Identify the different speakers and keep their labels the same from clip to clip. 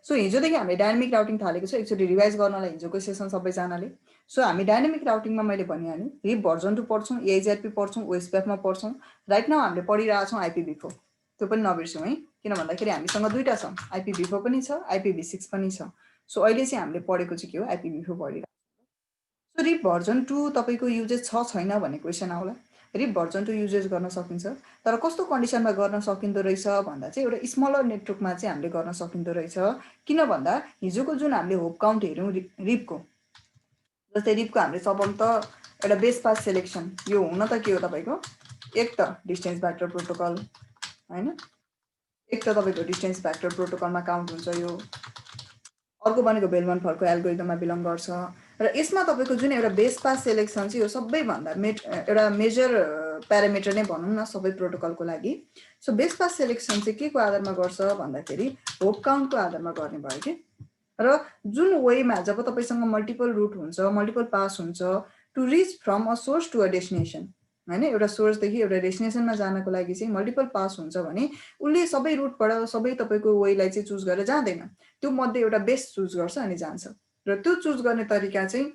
Speaker 1: So हिजोदेखि हामीले dynamic routing थालेको छ, एकचोटि रिभाइज गर्नलाई हिजोको सेसन सबैजनाले। सो हामी डाइनामिक राउटिङमा मैले भनिहालेँ, रिप भर्जन 2 पढ्छौँ, एआइजिआरपी पढ्छौँ, ओएसपीएफमा पढ्छौँ। राइट नाउ हामीले पढिरहेछौँ आइपिभी4, त्यो पनि नबिर्सौँ है, किन भन्दाखेरि हामीसँग दुईवटा छ, आइपिभी4 पनि छ, आइपिभी6 पनि छ। सो अहिले चाहिँ हामीले पढेको चाहिँ के हो, आइपिभी4 पढिरहेको। सो रिप भर्जन 2 तपाईँको युजेज छ छैन भन्ने क्वेसन आउला। रिप भर्जन 2 युजेज गर्न सकिन्छ, तर कस्तो कन्डिसनमा गर्न सकिँदो रहेछ भन्दा चाहिँ एउटा स्मलर नेटवर्कमा चाहिँ हामीले गर्न सकिँदो रहेछ। किन भन्दा हिजोको जुन हामीले होप काउन्ट हेऱ्यौँ रिपको, जस्तै रिपको हामीले सबभन्दा एउटा बेस पास सेलेक्सन, यो हुन त के हो तपाईँको, एक त डिस्टेन्स भ्याक्टर प्रोटोकल होइन, एक त तपाईँको डिस्टेन्स भ्याक्टर प्रोटोकलमा काउन्ट हुन्छ यो, अर्को भनेको बेलमन फर्को एल्गोरिदममा बिलङ गर्छ। र यसमा तपाईँको जुन एउटा बेस पास सेलेक्सन चाहिँ यो सबैभन्दा एउटा मेजर प्यारामिटर नै भनौँ न सबै प्रोटोकलको लागि। सो बेस पास सेलेक्सन चाहिँ के को आधारमा गर्छ भन्दाखेरि होप काउन्टको आधारमा गर्ने भयो कि। र जुन वेमा जब तपाईँसँग मल्टिपल रुट हुन्छ, मल्टिपल पास हुन्छ to reach from a source to a destination होइन, एउटा सोर्सदेखि एउटा डेस्टिनेसनमा जानको लागि चाहिँ मल्टिपल पास हुन्छ भने उसले सबै रुटबाट सबै तपाईँको वेलाई चाहिँ चुज गरेर जाँदैन, त्यो मध्ये एउटा बेस्ट चुज गर्छ अनि जान्छ। र त्यो चुज गर्ने तरिका चाहिँ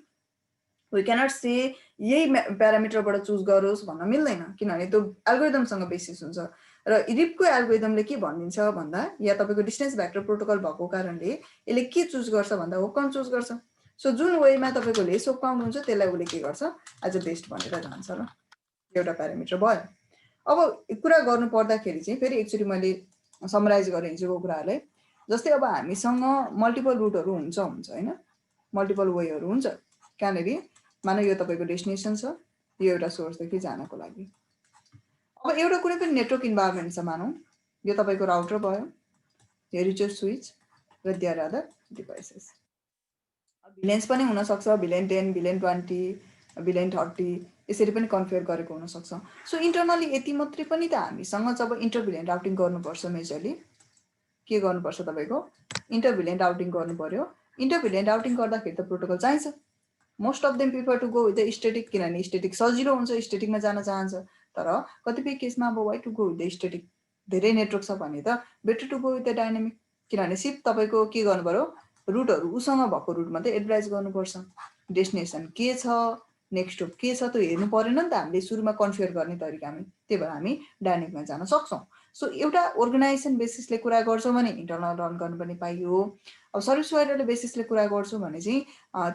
Speaker 1: वी क्यानट से यही प्यारामिटरबाट चुज गरोस् भन्न मिल्दैन, किनभने त्यो एल्गोरिदमसँग बेसिस हुन्छ। र रिपको एल्गोरिदमले के भनिदिन्छ भन्दा, या तपाईँको डिस्टेन्स भ्याक्टर प्रोटोकल भएको कारणले यसले के चुज गर्छ भन्दा होप काउन्ट चुज गर्छ। सो जुन वेमा तपाईँको लेस होप काउन्ट हुन्छ त्यसलाई उसले के गर्छ, एज अ बेस्ट भनेर जान्छ। र एउटा प्यारामिटर भयो। अब कुरा गर्नु पर्दाखेरि चाहिँ फेरि एकचोटि मैले समराइज गरेँ हिजोको कुराहरूलाई। जस्तै अब हामीसँग मल्टिपल रुटहरू हुन्छ होइन, मल्टिपल वेहरू हुन्छ, कहाँनिर मानौ यो तपाईँको डेस्टिनेसन छ, यो एउटा सोर्सदेखि जानको लागि। अब एउटा कुनै पनि नेटवर्क इन्भाइरोमेन्ट छ, मानौ यो तपाईँको राउटर भयो, हियर इज योर स्विच र देयर आर द डिभाइसेस। भिलेन्स पनि हुनसक्छ, भिलेन 10, भिलेन 20, भिलेन 30 यसरी पनि कन्फिगर गरेको हुनसक्छ। सो इन्टरनली यति मात्रै पनि त हामीसँग जब इन्टरभिलेन राउटिङ गर्नुपर्छ, मेजरली के गर्नुपर्छ तपाईँको इन्टरभिलेन राउटिङ गर्नु पर्यो। इन्टरभिलेन राउटिङ गर्दाखेरि त प्रोटोकल चाहिन्छ। Most of them prefer to go with the static, किनभने स्टेटिक सजिलो हुन्छ, स्टेटिकमा जान चाहन्छ। तर कतिपय केसमा अब why to go with the static, धेरै नेटवर्क छ भने त better to go with the dynamic, किनभने सिप तपाईँको के गर्नु पर्यो, रुटहरू उसँग भएको रुट मात्रै एडभाइस गर्नुपर्छ। डेस्टिनेसन के छ, नेक्स्ट होप के छ त्यो हेर्नु परेन नि त हामीले सुरुमा कन्फिगर गर्ने तरिकामै, त्यही भएर हामी डाइनामिकमा जान सक्छौँ। सो एउटा अर्गनाइजेसन बेसिसले कुरा गर्छौँ भने इन्टरनल रन गर्नु पनि पाइयो। अब सर्भिस प्रोभाइडरले बेसिसले कुरा गर्छौँ भने चाहिँ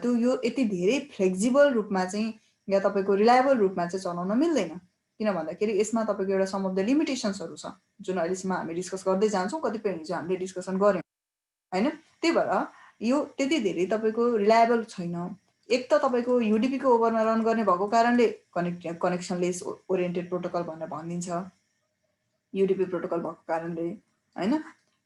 Speaker 1: त्यो यो यति धेरै फ्लेक्जिबल रूपमा चाहिँ या तपाईँको रिलायबल रूपमा चाहिँ चलाउन मिल्दैन, किन भन्दाखेरि यसमा तपाईँको एउटा सम अफ द लिमिटेसन्सहरू छ जुन अहिलेसम्म हामी डिस्कस गर्दै जान्छौँ, कतिपय हिजो हामीले डिस्कसन गऱ्यौँ होइन। त्यही भएर यो त्यति धेरै तपाईँको रिलायबल छैन। एक त तपाईँको युडिपीको ओभरमा रन गर्ने भएको कारणले कनेक्सन लेस ओरिएन्टेड प्रोटोकल भनेर भनिदिन्छ, युडिपी प्रोटोकल भएको कारणले होइन।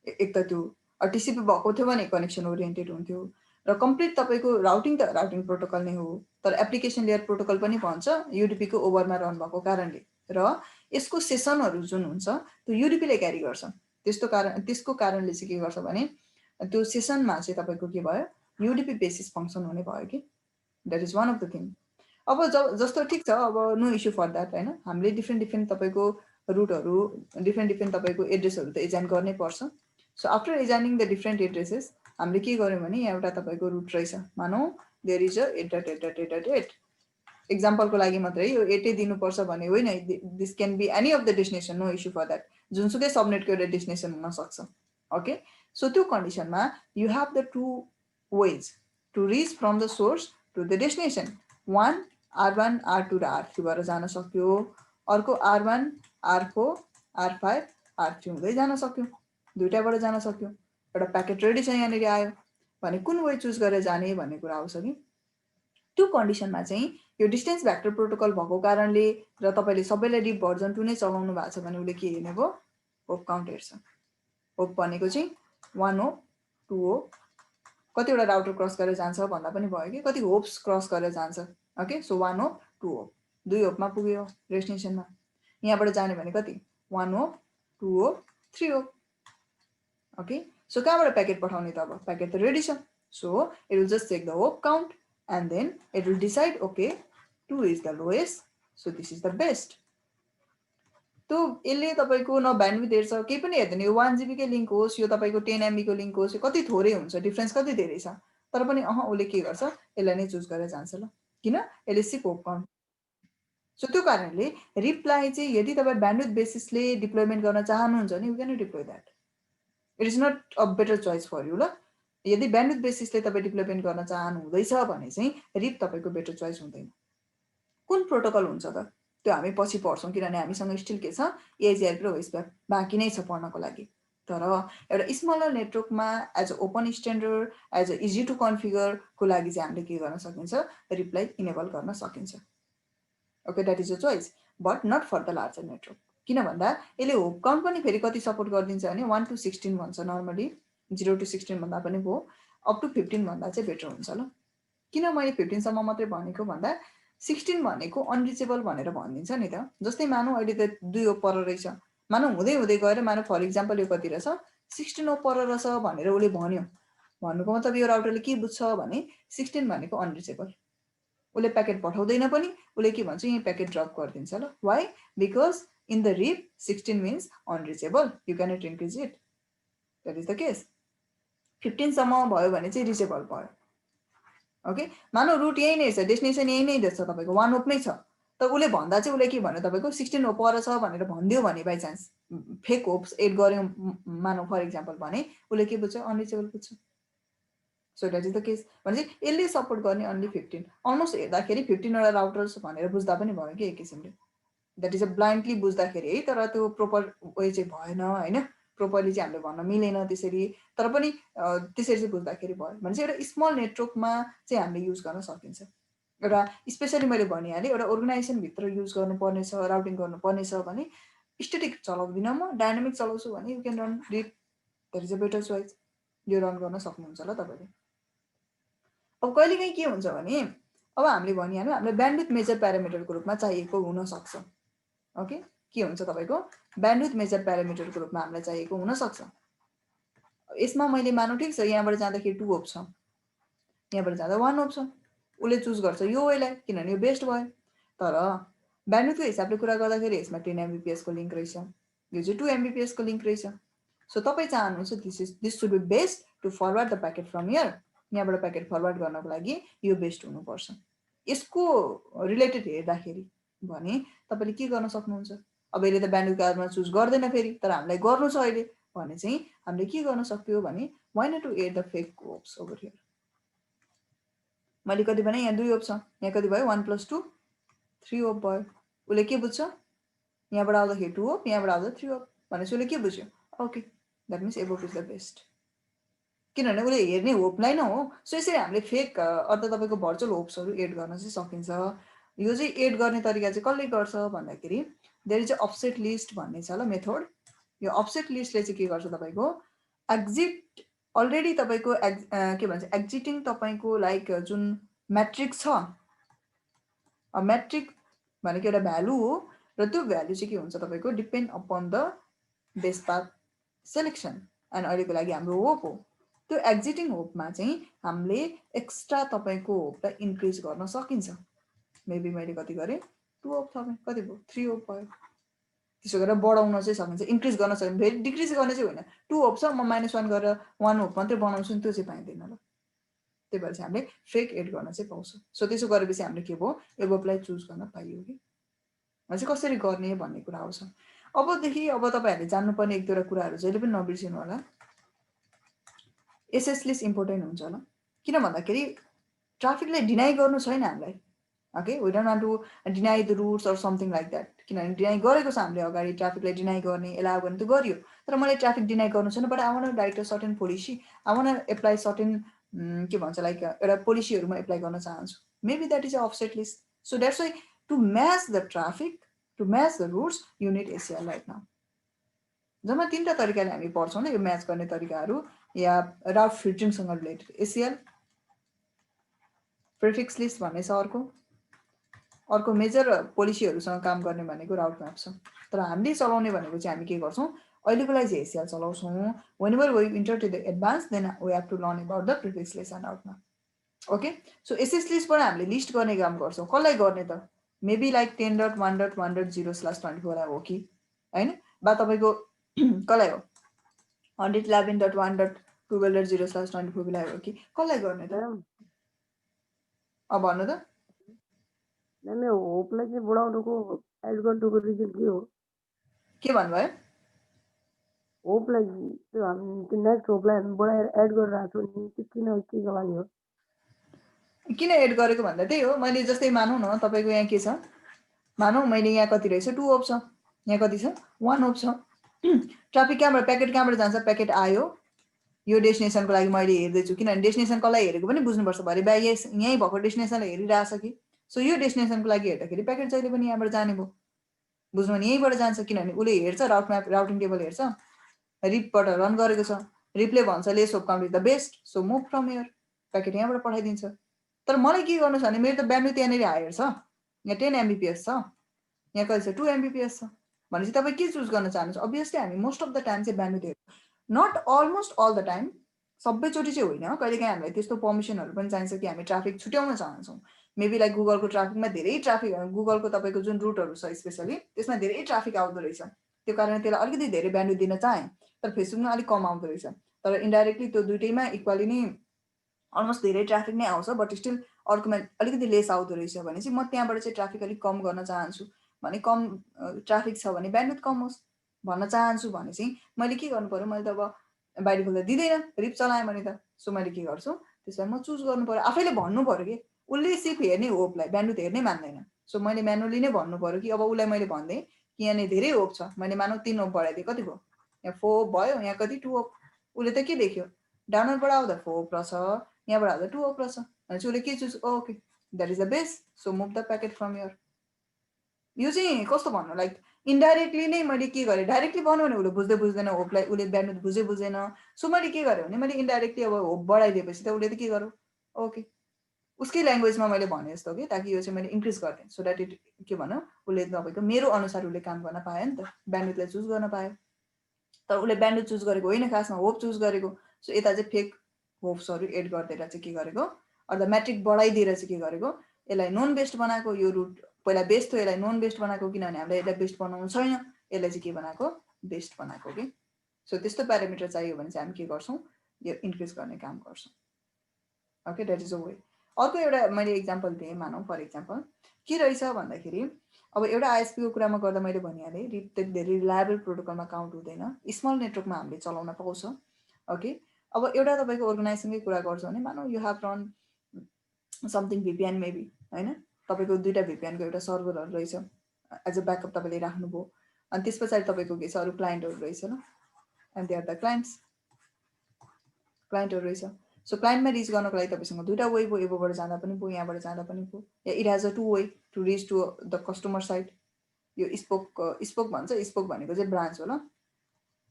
Speaker 1: एक त त्यो टिसिपी भएको थियो भने कनेक्सन ओरिएन्टेड हुन्थ्यो, र कम्प्लिट तपाईँको राउटिङ त राउटिङ प्रोटोकल नै हो, तर एप्लिकेसन लेयर प्रोटोकल पनि भन्छ युडिपीको ओभरमा रन भएको कारणले। र यसको सेसनहरू जुन हुन्छ त्यो युडिपीले क्यारी गर्छ, त्यसको कारणले चाहिँ के गर्छ भने त्यो सेसनमा चाहिँ तपाईँको के भयो, युडिपी बेसिस फङ्सन हुने भयो कि। That is one of the thing. अब जस्तो ठिक छ, अब नो इस्यु फर द्याट होइन, हामीले डिफ्रेन्ट तपाईँको रुटहरू डिफ्रेन्ट तपाईँको एड्रेसहरू त एजाइन गर्नै पर्छ। So after assigning the different addresses हामीले के गर्यौँ भने यहाँ एउटा तपाईँको रुट रहेछ, मानौ देयर इज अ @ एक्जाम्पलको लागि मात्रै यो 8 दिनुपर्छ भने होइन, this can be any of the destination, no issue for that, जुनसुकै सबनेटको एउटा डेस्टिनेसन हुनसक्छ। ओके, सो त्यो कन्डिसनमा you have the two ways to reach from the source to the destination. One R1, R2 र R3 भएर जान सक्यो, अर्को R1, R4, R5, R3 हुँदै जान सक्यो, दुईटाबाट जान सक्यो। एउटा प्याकेट रेडी छ यहाँनिर आयो भने कुन वे चुज गरेर जाने भन्ने कुरा आउँछ कि। त्यो कन्डिसनमा चाहिँ यो डिस्टेन्स भ्याक्टर प्रोटोकल भएको कारणले र तपाईँले सबैलाई रिप भर्जन 2 नै चलाउनु भएको छ भने उसले के हेर्ने भयो, होप काउन्ट हेर्छ। होप भनेको चाहिँ 1 हो 2 हो, कतिवटा राउटर क्रस गरेर जान्छ भन्दा पनि भयो कि, कति होप्स क्रस गरेर जान्छ। ओके, सो 1 हो 2 हो, 2 होपमा पुग्यो डेस्टिनेसनमा। यहाँबाट जाने भने कति, 1 हो 2 हो 3 हो। ओके, सो कहाँबाट प्याकेट पठाउने त, अब प्याकेट त रेडी छ। So it will just check the hop count and then it will decide okay 2 is the lowest, so this is the best। त्यो यसले तपाईँको न ब्यान्डविड्थ हेर्छ, केही पनि हेर्दैन। यो 1 GB कै लिङ्क होस्, यो तपाईँको 10 MB को लिङ्क होस्, कति थोरै हुन्छ, डिफ्रेन्स कति धेरै छ। तर पनि उसले के गर्छ, यसलाई नै चुज गरेर जान्छ ल। किन? यसले सिक होप काउन्ट। सो त्यो कारणले रिपलाई चाहिँ यदि तपाईँ ब्यान्डविड्थ बेसिसले डिप्लोयमेन्ट गर्न चाहनुहुन्छ भने you can deploy that. It is not a better choice for you ल। यदि ब्यान्डविड्थ बेसिसले तपाईँ डिप्लोयमेन्ट गर्न चाहनु हुँदैछ भने चाहिँ रिप तपाईँको बेटर चोइस हुँदैन। कुन प्रोटोकल हुन्छ त त्यो हामी पछि पढ्छौँ, किनभने हामीसँग स्टिल के छ, एजिआरपी र वेस्टब्याक बाँकी नै छ पढ्नको लागि। तर एउटा स्मलर नेटवर्कमा as a open standard, as a easy to कन्फिगरको लागि चाहिँ हामीले के गर्न सकिन्छ, रिप्लाई इनेबल गर्न सकिन्छ। Okay, that is a choice, but not for the larger network. किन भन्दा यसले होप काउन्ट पनि फेरि कति सपोर्ट गरिदिन्छ भने 1 to 16 भन्छ नर्मली, 0 to 16 भन्दा पनि भयो, अप टु 15 भन्दा चाहिँ बेटर हुन्छ ल। किन मैले 15 सम्म मात्रै भनेको भन्दा 16 भनेको अनरिचेबल भनेर भनिदिन्छ नि त। जस्तै मानौँ अहिले त 2 ओप पर रहेछ, मानौँ हुँदै हुँदै गएर मानौँ फर इक्जाम्पल यो कति रहेछ, 16 ओप पर रहेछ भनेर उसले भन्यो। भन्नुको मतलब यो राउटरले के बुझ्छ भने 16 भनेको अनरिचेबल, उसले प्याकेट पठाउँदैन पनि, उसले के भन्छ, यहाँ प्याकेट ड्रप गरिदिन्छ ल। Why? Because in the RIP 16 means unreachable, you cannot increase it, that is the case. 15 सम्म भयो भने चाहिँ रिचेबल भयो। ओके, मानौ रुट यही नै छ, डेस्टिनेसन यही नै छ, तपाईँको 1 ओप नै छ, त उसले भन्दा चाहिँ उसले के भन्यो, तपाईँको 16 ओप पर छ भनेर भनिदियो भने by chance fake hops add गर्यो मानौ फर इक्जाम्पल भने, उसले के बुझ्छ, अनरिचेबल बुझ्छ। So that is the case. भने चाहिँ यसले सपोर्ट गर्ने अन्ली 15, अलमोस्ट हेर्दाखेरि 15वटा राउटर्स भनेर बुझ्दा पनि भयो कि एक किसिमले। द्याट इज अ ब्लाइन्डली बुझ्दाखेरि है, तर त्यो प्रोपर वे चाहिँ भएन होइन, प्रोपरली चाहिँ हामीले भन्न मिलेन त्यसरी, तर पनि त्यसरी चाहिँ बुझ्दाखेरि भयो भने चाहिँ एउटा स्मल नेटवर्कमा चाहिँ हामीले युज गर्न सकिन्छ। एउटा स्पेसली मैले भनिहालेँ, एउटा अर्गनाइजेसनभित्र युज गर्नुपर्ने छ, राउटिङ गर्नुपर्ने छ भने स्ट्याटिक चलाउँदिनँ म, डाइनामिक चलाउँछु भने you can run RIP, that is a better choice. यो रन गर्न सक्नुहुन्छ ल तपाईँले। अब कहिलेकाहीँ के हुन्छ भने, अब हामीले भनिहाल्यौँ हामीले ब्यान्डविड्थ मेजर प्यारामिटरको रूपमा चाहिएको हुनसक्छ। ओके, के हुन्छ तपाईँको ब्यान्डविड्थ मेजर प्यारामिटरको रूपमा हामीलाई चाहिएको हुनसक्छ। यसमा मैले मानौँ ठिक छ, यहाँबाट जाँदाखेरि 2 ओप छ, यहाँबाट जाँदा 1 ओप छ, उसले चुज गर्छ यो वेलाई किनभने यो बेस्ट भयो। तर ब्यान्डविड्थको हिसाबले कुरा गर्दाखेरि यसमा 10 Mbps को लिङ्क रहेछ, यो चाहिँ 2 Mbps को लिङ्क रहेछ। सो तपाईँ चाहनुहुन्छ this should be best to forward the packet from here, यहाँबाट प्याकेट फरवर्ड गर्नको लागि यो बेस्ट हुनुपर्छ। यसको रिलेटेड हेर्दाखेरि भने तपाईँले के गर्न सक्नुहुन्छ, अब यसले त ब्यान्डविड्थको आधारमा चुज गर्दैन फेरि, तर हामीलाई गर्नु छ अहिले भने चाहिँ हामीले के गर्न सक्यो भने why not to add the fake hops over here. मैले कति भने यहाँ 2 ओप छ, यहाँ कति भयो 1 + 2 3 ओप भयो। उसले के बुझ्छ, यहाँबाट आउँदाखेरि 2 ओप, यहाँबाट आउँदा 3 ओप भनेपछि उसले के बुझ्यो, okay that means above is the best, किनभने उसले हेर्ने होपलाई नै हो। सो यसरी हामीले फेक अर्थात् तपाईँको भर्चुअल होप्सहरू एड गर्न चाहिँ सकिन्छ। यो चाहिँ एड गर्ने तरिका चाहिँ कसले गर्छ भन्दाखेरि there is a offset list भन्ने छ ल मेथड। यो अफसेट लिस्टले चाहिँ के गर्छ, तपाईँको एक्जिट अलरेडी तपाईँको के भन्छ एक्जिटिङ तपाईँको लाइक जुन म्याट्रिक्स छ, म्याट्रिक भनेको एउटा भ्यालु हो, र त्यो भ्यालु चाहिँ के हुन्छ तपाईँको depend upon the base path selection, and अहिलेको लागि हाम्रो होप हो। त्यो एक्जिटिङ होपमा चाहिँ हामीले एक्स्ट्रा तपाईँको होपलाई इन्क्रिज गर्न सकिन्छ। मेबी मैले कति गरेँ 2 ओप थपेँ, कति भयो 3 ओप भयो, त्यसो गरेर बढाउन चाहिँ सकिन्छ, इन्क्रिज गर्न सकिन्छ, फेरि डिक्रिज गर्ने चाहिँ होइन। 2 ओप छ म -1 गरेर 1 ओप मात्रै बनाउँछु नि, त्यो चाहिँ पाइँदैन ल। त्यही भएर चाहिँ हामीले फेक एड गर्न चाहिँ पाउँछ। सो त्यसो गरेपछि हामीले के भयो, एबोभलाई चुज गर्न पाइयो कि चाहिँ कसरी गर्ने भन्ने कुरा आउँछ। अबदेखि अब तपाईँहरूले जान्नुपर्ने 1-2 कुराहरू जहिले पनि नबिर्सिनु होला। एसएस लिस्ट इम्पोर्टेन्ट हुन्छ ल, किन भन्दाखेरि ट्राफिकलाई डिनाइ गर्नु छैन हामीलाई। Okay, we don't want to deny the routes or something like that, किनभने डिनाइ गरेको छ हामीले अगाडि, ट्राफिकलाई डिनाइ गर्ने एलाउ गर्ने त गरियो, तर मलाई ट्राफिक डिनाइ गर्नु छैन, but I want to write a certain policy, I want to apply certain के भन्छ लाइक एउटा पोलिसीहरू म एप्लाई गर्न चाहन्छु, maybe that is a offset list. So that's why to match the traffic, to match the routes you need ACL right now. जम्मा 3टा तरिकाले हामी पढ्छौँ न यो म्याच गर्ने तरिकाहरू या राउट फिल्टरिङसँग रिलेटेड। एसिएल, प्रिफिक्स लिस्ट भन्ने छ अर्को मेजर पोलिसीहरूसँग काम गर्ने भनेको राउट म्याप छ। तर हामीले चलाउने भनेको चाहिँ हामी के गर्छौँ, अहिलेको लागि चाहिँ एसिएल चलाउँछौँ। Whenever we enter to the advance then we have to learn about the prefix list and route map. Okay, so SS लिस्टबाट हामीले लिस्ट गर्ने काम गर्छौँ। कसलाई गर्ने त, मेबी लाइक 10.1.1.0/24 हो कि हैन बा तपाईको कसलाई हो 111.1.12.0/24 लाई हो कि कसलाई गर्ने त भन्नु त
Speaker 2: मैम होपलाई चाहिँ बढाउनुको एड गर्नुको रिजन के हो
Speaker 1: के भन्नुभयो
Speaker 2: होपलाई त्यो हामी नेक्स्ट होपलाई हामी बढाएर एड गरेर आएको छौँ नि त्यो किन केको लागि हो
Speaker 1: किन एड गरेको भन्दा त्यही हो मैले जस्तै मानौँ न तपाईँको यहाँ के छ मानौँ मैले यहाँ कति रहेछ 2 होप छ यहाँ कति छ 1 होप छ ट्राफिक कहाँबाट प्याकेट कहाँबाट जान्छ प्याकेट आयो यो डेस्टिनेसनको लागि मैले हेर्दैछु किनभने डेस्टिनेसन कसलाई हेरेको पनि बुझ्नुपर्छ भरे बा यहीँ भएको डेस्टिनेसनलाई हेरिरहेछ कि सो यो डेस्टिनेसनको लागि हेर्दाखेरि प्याकेट जहिले पनि यहाँबाट जाने भयो बुझ्नु भने यहीँबाट जान्छ किनभने उसले हेर्छ राउट म्याप राउटिङ टेबल हेर्छ रिपबाट रन गरेको छ रिपले भन्छ lace hope count is the best so move from here packet यहाँबाट पठाइदिन्छ तर मलाई के गर्नु छ भने मेरो त ब्यान्डविड्थ त्यहाँनिर हायर छ यहाँ 10 MBPS छ यहाँ कति छ 2 MBPS छ भनेपछि तपाईँ के चुज गर्न चाहनुहुन्छ अभियसली हामी मोस्ट अफ द टाइम चाहिँ ब्यान्डविड्थ हेर्छौँ not almost all the time सबैचोटि चाहिँ होइन कहिलेकाहीँ हामीलाई त्यस्तो पर्मिसनहरू पनि चाहिन्छ कि हामी ट्राफिक छुट्याउन चाहन्छौँ मेबी लाइक गुगलको ट्राफिकमा धेरै ट्राफिक गुगलको तपाईँको जुन रुटहरू छ स्पेसली त्यसमा धेरै ट्राफिक आउँदो रहेछ त्यो कारण त्यसलाई अलिकति धेरै ब्यान्डविड्थ दिन चाहेँ तर फेसबुकमा अलिक कम आउँदो रहेछ तर इन्डाइरेक्टली त्यो दुइटैमा इक्वली नै अलमोस्ट धेरै ट्राफिक नै आउँछ बट स्टिल अर्कोमा अलिकति लेस आउँदो रहेछ भने चाहिँ म त्यहाँबाट चाहिँ ट्राफिक अलिक कम गर्न चाहन्छु भने कम ट्राफिक छ भने ब्यान्डविड्थ कम होस् भन्न चाहन्छु भने चाहिँ मैले के गर्नु पर्यो मैले त अब बाहिर खोल्दा दिँदैन रिप चलाएँ भने त सो मैले के गर्छु त्यसलाई म चुज गर्नु पर्यो आफैले भन्नु पर्यो कि उसले सिर्फ हेर्ने होपलाई ब्यान्डविड्थ हेर्नै मान्दैन सो मैले म्यानुअली नै भन्नु पर्यो कि अब उसलाई मैले भनिदिएँ कि यहाँनिर धेरै होप छ मैले मानौ 3 होप बढाइदिएँ कति भयो यहाँ 4 होप भयो यहाँ कति 2 होप उसले त के देख्यो डाउनलोडबाट आउँदा 4 होप रहेछ यहाँबाट आउँदा 2 होप रहेछ भनेपछि उसले के choose okay that is the best so move the packet from here यो चाहिँ कस्तो भन्नु लाइक इन्डाइरेक्टली नै मैले के गरेँ डाइरेक्टली भन्यो भने उसले बुझ्दै बुझ्दैन होपलाई उसले ब्यान्डविड्थ बुझ्दै बुझ्दैन सो मैले के गरेँ भने मैले इन्डाइरेक्टली अब होप बढाइदिएपछि त उसले त के गर्यो ओके उसकै ल्याङ्ग्वेजमा मैले भने जस्तो कि ताकि यो चाहिँ मैले इन्क्रिज गरिदिएँ सो द्याट इट के भनौँ उसले तपाईँको मेरो अनुसार उसले काम गर्न पायो नि त ब्यान्डविड्थलाई चुज गर्न पायो तर उसले ब्यान्डविड्थ चुज गरेको होइन खासमा होप चुज गरेको सो यता चाहिँ फेक होप्सहरू एड गरिदिएर चाहिँ के गरेको अथवा म्याट्रिक बढाइदिएर चाहिँ के गरेको यसलाई नन बेस्ट बनाएको यो रुट पहिला बेस्ट थियो यसलाई नन बेस्ट बनाएको किनभने हामीलाई यसलाई बेस्ट बनाउनु छैन यसलाई चाहिँ के बनाएको बेस्ट बनाएको कि सो त्यस्तो प्यारामिटर चाहियो भने चाहिँ हामी के गर्छौँ यो इन्क्रिज गर्ने काम गर्छौँ okay that is a way अर्को एउटा मैले इक्जाम्पल दिएँ मानौँ फर इक्जाम्पल के रहेछ भन्दाखेरि अब एउटा आइएसपीको कुरामा गर्दा मैले भनिहालेँ त्यति धेरै रिलायबल प्रोटोकलमा काउन्ट हुँदैन स्मल नेटवर्कमा हामीले चलाउन पाउँछ ओके अब एउटा तपाईँको अर्गनाइजेसनकै कुरा गर्छ भने मानौँ you have run something VPN maybe होइन तपाईँको 2टा भिपिएनको एउटा सर्भरहरू रहेछ एज अ ब्याकअप तपाईँले राख्नुभयो अनि त्यस पछाडि तपाईँको के छ अरू क्लाइन्टहरू रहेछ ल एन्ड दे आर द क्लाइन्टहरू रहेछ सो क्लाइन्टमा रिच गर्नको लागि तपाईँसँग 2टा वे भयो एबोबाट जाँदा पनि भयो यहाँबाट जाँदा पनि भयो या it has a 2 way to reach to the customer side यो स्पोक भन्छ स्पोक भनेको चाहिँ ब्रान्च हो ल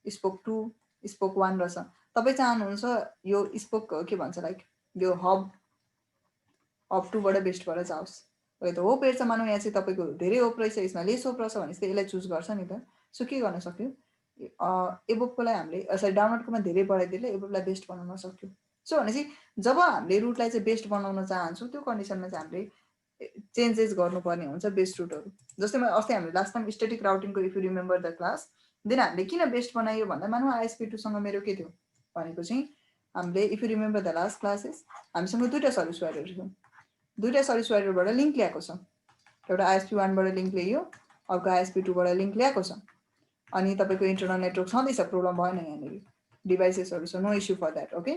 Speaker 1: स्पोक 2 स्पोक 1 रहेछ तपाईँ चाहनुहुन्छ यो स्पोक के भन्छ लाइक यो हब 2बाट बेस्टबाट जाओस् अहिले त होप हेर्छ मानौँ यहाँ चाहिँ तपाईँको धेरै होप रहेछ यसमा लेस होप रहेछ भनेपछि यसलाई चुज गर्छ नि त सो के गर्न सक्यो एबोपकोलाई हामीले सरी डाउनलोडकोमा धेरै बढाइदिएर एबोपलाई बेस्ट बनाउन सक्यो सो भनेपछि जब हामीले रुटलाई चाहिँ बेस्ट बनाउन चाहन्छौँ त्यो कन्डिसनमा चाहिँ हामीले चेन्जेस गर्नुपर्ने हुन्छ बेस्ट रुटहरू जस्तै मैले अस्ति हामीले लास्ट टाइम स्ट्याटिक राउटिङको if you remember the class then हामीले किन बेस्ट बनायो भन्दा मानौँ ISP2सँग मेरो के थियो भनेको चाहिँ हामीले if you remember the last classes हामीसँग 2टा सर्भिस प्रोभाइडरहरू थियो 2टा सर्भिस प्रोभाइडरबाट लिङ्क ल्याएको छ एउटा ISP1बाट लिङ्क ल्यायो अर्को ISP2बाट लिङ्क ल्याएको छ अनि तपाईँको इन्टरनल नेटवर्क छँदैछ प्रब्लम भएन यहाँनिर डिभाइसेसहरू छ no issue for that okay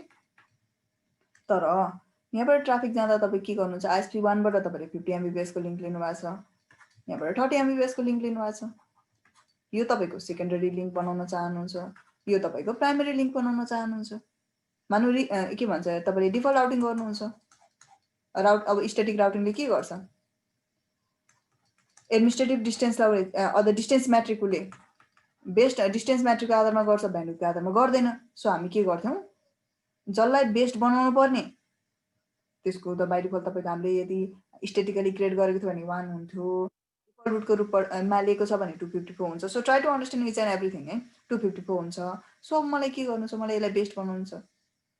Speaker 1: तर यहाँबाट ट्राफिक जाँदा तपाईँ के गर्नुहुन्छ ISP1बाट तपाईँले 50 MBPS को लिङ्क लिनुभएको छ यहाँबाट 30 MBPS को लिङ्क लिनुभएको छ यो तपाईँको सेकेन्डरी लिङ्क बनाउन चाहनुहुन्छ यो तपाईँको प्राइमेरी लिङ्क बनाउन चाहनुहुन्छ मानौ के भन्छ तपाईँले डिफल्ट राउटिङ गर्नुहुन्छ राउट अब स्ट्याटिक राउटिङले के गर्छ एडमिनिस्ट्रेटिभ डिस्टेन्सलाई अझ डिस्टेन्स म्याट्रिकले बेस्ट डिस्टेन्स म्याट्रिकको आधारमा गर्छ भ्यालुको आधारमा गर्दैन सो हामी के गर्थ्यौँ जसलाई बेस्ट बनाउनु पर्ने त्यसको त बाइ डिफल्ट तपाईँको हामीले यदि स्ट्याटिकली क्रिएट गरेको थियो भने 1 हुन्थ्यो डिफल्ट रुटको रूपमा लिएको छ भने 254 हुन्छ so try to understand each and everything है 254 हुन्छ सो अब मलाई के गर्नु छ मलाई यसलाई बेस्ट बनाउनु छ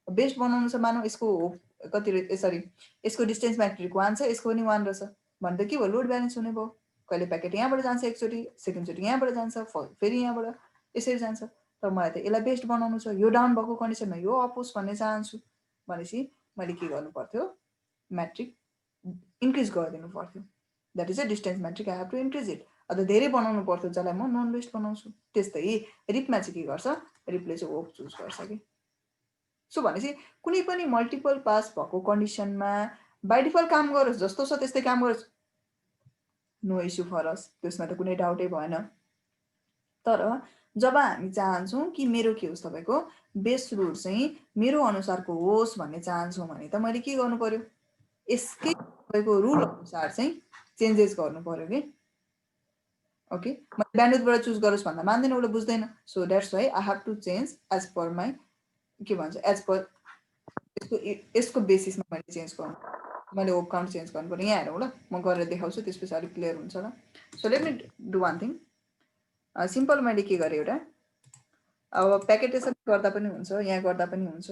Speaker 1: बेस्ट बनाउनु छ मानौँ यसको कति सरी यसको डिस्टेन्स म्याट्रिक 1 छ यसको पनि 1 रहेछ भने त के भयो लोड ब्यालेन्स हुने भयो कहिले प्याकेट यहाँबाट जान्छ एकचोटि, सेकेन्डचोटि यहाँबाट जान्छ, फेरि यहाँबाट यसरी जान्छ। तर मलाई त यसलाई बेस्ट बनाउनु छ, यो डाउन भएको कन्डिसनमा यो अप होस् भन्ने चाहन्छु भनेपछि मैले के गर्नु पर्थ्यो, म्याट्रिक इन्क्रिज गरिदिनु पर्थ्यो। That is a distance metric, I have to increase it. अझ धेरै बनाउनु पर्थ्यो जसलाई म नन बेस्ट बनाउँछु। त्यस्तै रिपमा चाहिँ के गर्छ, रिपले चाहिँ ओप चुज गर्छ कि। सो भनेपछि कुनै पनि मल्टिपल पास भएको कन्डिसनमा बाई डिफल्ट काम गरोस्, जस्तो छ त्यस्तै काम गरोस्, नो इस्यु फर अस, त्यसमा त कुनै डाउटै भएन। तर जब हामी चाहन्छौँ कि मेरो के होस्, तपाईँको बेस्ट रुट चाहिँ मेरो अनुसारको होस् भन्ने चाहन्छौँ भने त मैले के गर्नु पर्यो, यसकै तपाईँको रुल अनुसार चाहिँ चेन्जेस गर्नु पर्यो कि। ओके, मैले ब्यान्डविड्थबाट चुज गरोस् भन्दा मान्दैन, उसले बुझ्दैन। So that's why I have to change as per my, के भन्छ, एज पर यसको बेसिसमा मैले चेन्ज गर्नु, मैले होप काउन्ट चेन्ज गर्नु पर्यो। यहाँ हेरौँ ल, म गरेर देखाउँछु, त्यसपछि अलिक क्लियर हुन्छ ल। So let me do one thing, simple मैले के गरेँ, एउटा अब प्याकेटेसन गर्दा पनि हुन्छ, यहाँ गर्दा पनि हुन्छ,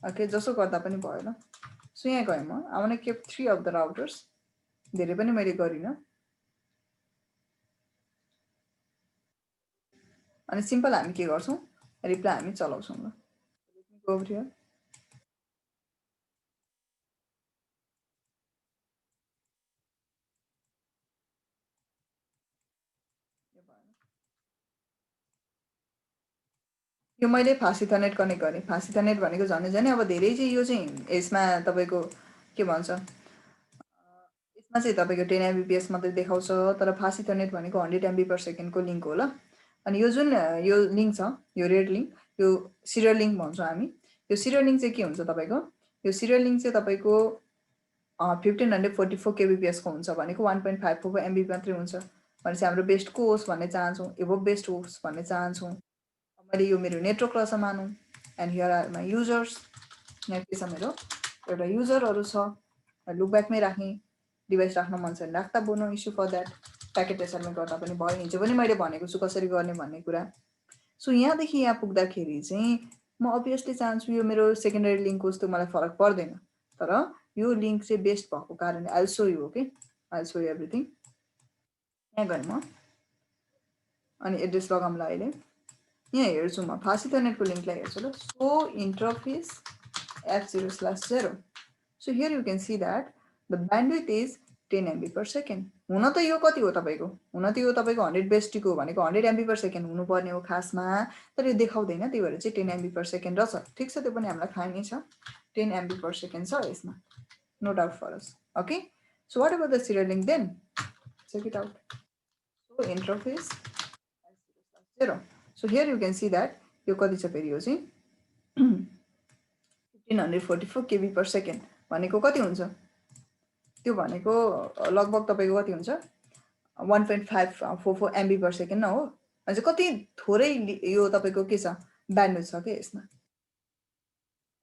Speaker 1: ओके, जसो गर्दा पनि भयो ल। सो यहाँ गएँ म, I want to keep 3 of the routers, धेरै पनि मैले गरिनँ। अनि सिम्पल हामी के गर्छौँ, रिप्लाई हामी चलाउँछौँ ल। गो ओभर हियर, यो मैले फास्ट इथरनेट कनेक्ट गरेँ। फास्ट इथरनेट भनेको झन् झन् अब धेरै चाहिँ यो चाहिँ यसमा तपाईँको के भन्छ, यसमा चाहिँ तपाईँको 10 Mbps मात्रै देखाउँछ, तर फास्ट इथरनेट भनेको 100 MB/s को लिङ्क हो ल। अनि यो जुन यो लिङ्क छ, यो रेड लिङ्क, यो सिरियल लिङ्क भन्छौँ हामी। यो सिरियल लिङ्क चाहिँ के हुन्छ तपाईँको, यो सिरियल लिङ्क चाहिँ तपाईँको 1544 kbps को हुन्छ भनेको 1.54 MB मात्रै हुन्छ भनेपछि हाम्रो बेस्ट को होस् भन्ने चाहन्छौँ, एभोभ बेस्ट होस् भन्ने चाहन्छौँ। मैले यो मेरो नेटवर्क रहेछ मानौँ, and here are my users, यहाँ के छ, मेरो एउटा युजरहरू छ, लुकब्याकमै राख्ने, डिभाइस राख्न मन छ भने राख्दा भयो, नो इस्यु फर द्याट। प्याकेटेसनमै गर्दा पनि भयो, हिजो पनि मैले भनेको छु कसरी गर्ने भन्ने कुरा। सो यहाँदेखि यहाँ पुग्दाखेरि चाहिँ म अभियसली चाहन्छु यो मेरो सेकेन्डरी लिङ्क होस्, त्यो मलाई फरक पर्दैन, तर यो लिङ्क चाहिँ बेस्ट भएको कारणले I will so you, okay, I will so you everything. यहाँ गएँ म, अनि एड्रेस लगाउँला अहिले। यहाँ हेर्छु म, फास्ट इथरनेटको लिङ्कलाई हेर्छु ल, so interface f0/0। So here you can see that the bandwidth is 10 MB/s। हुन त यो कति हो तपाईँको, हुन त यो तपाईँको 100 बेस्टीको भनेको 100 MB/s हुनुपर्ने हो खासमा, तर यो देखाउँदैन, त्यही भएर चाहिँ 10 MB/s रहेछ। ठिक छ, त्यो पनि हामीलाई थाहा नै छ, 10 MB/s छ यसमा, no doubt for us, okay. So whatever the serial link then, check it out. So interface 0. So here you can see that यो कति छ फेरि, यो चाहिँ 1544 kb/s भनेको कति हुन्छ, त्यो भनेको लगभग तपाईँको कति हुन्छ, 1.544 MB/s न हो। अनि कति थोरै यो तपाईँको के छ, ब्यान्डविड्थ छ कि यसमा।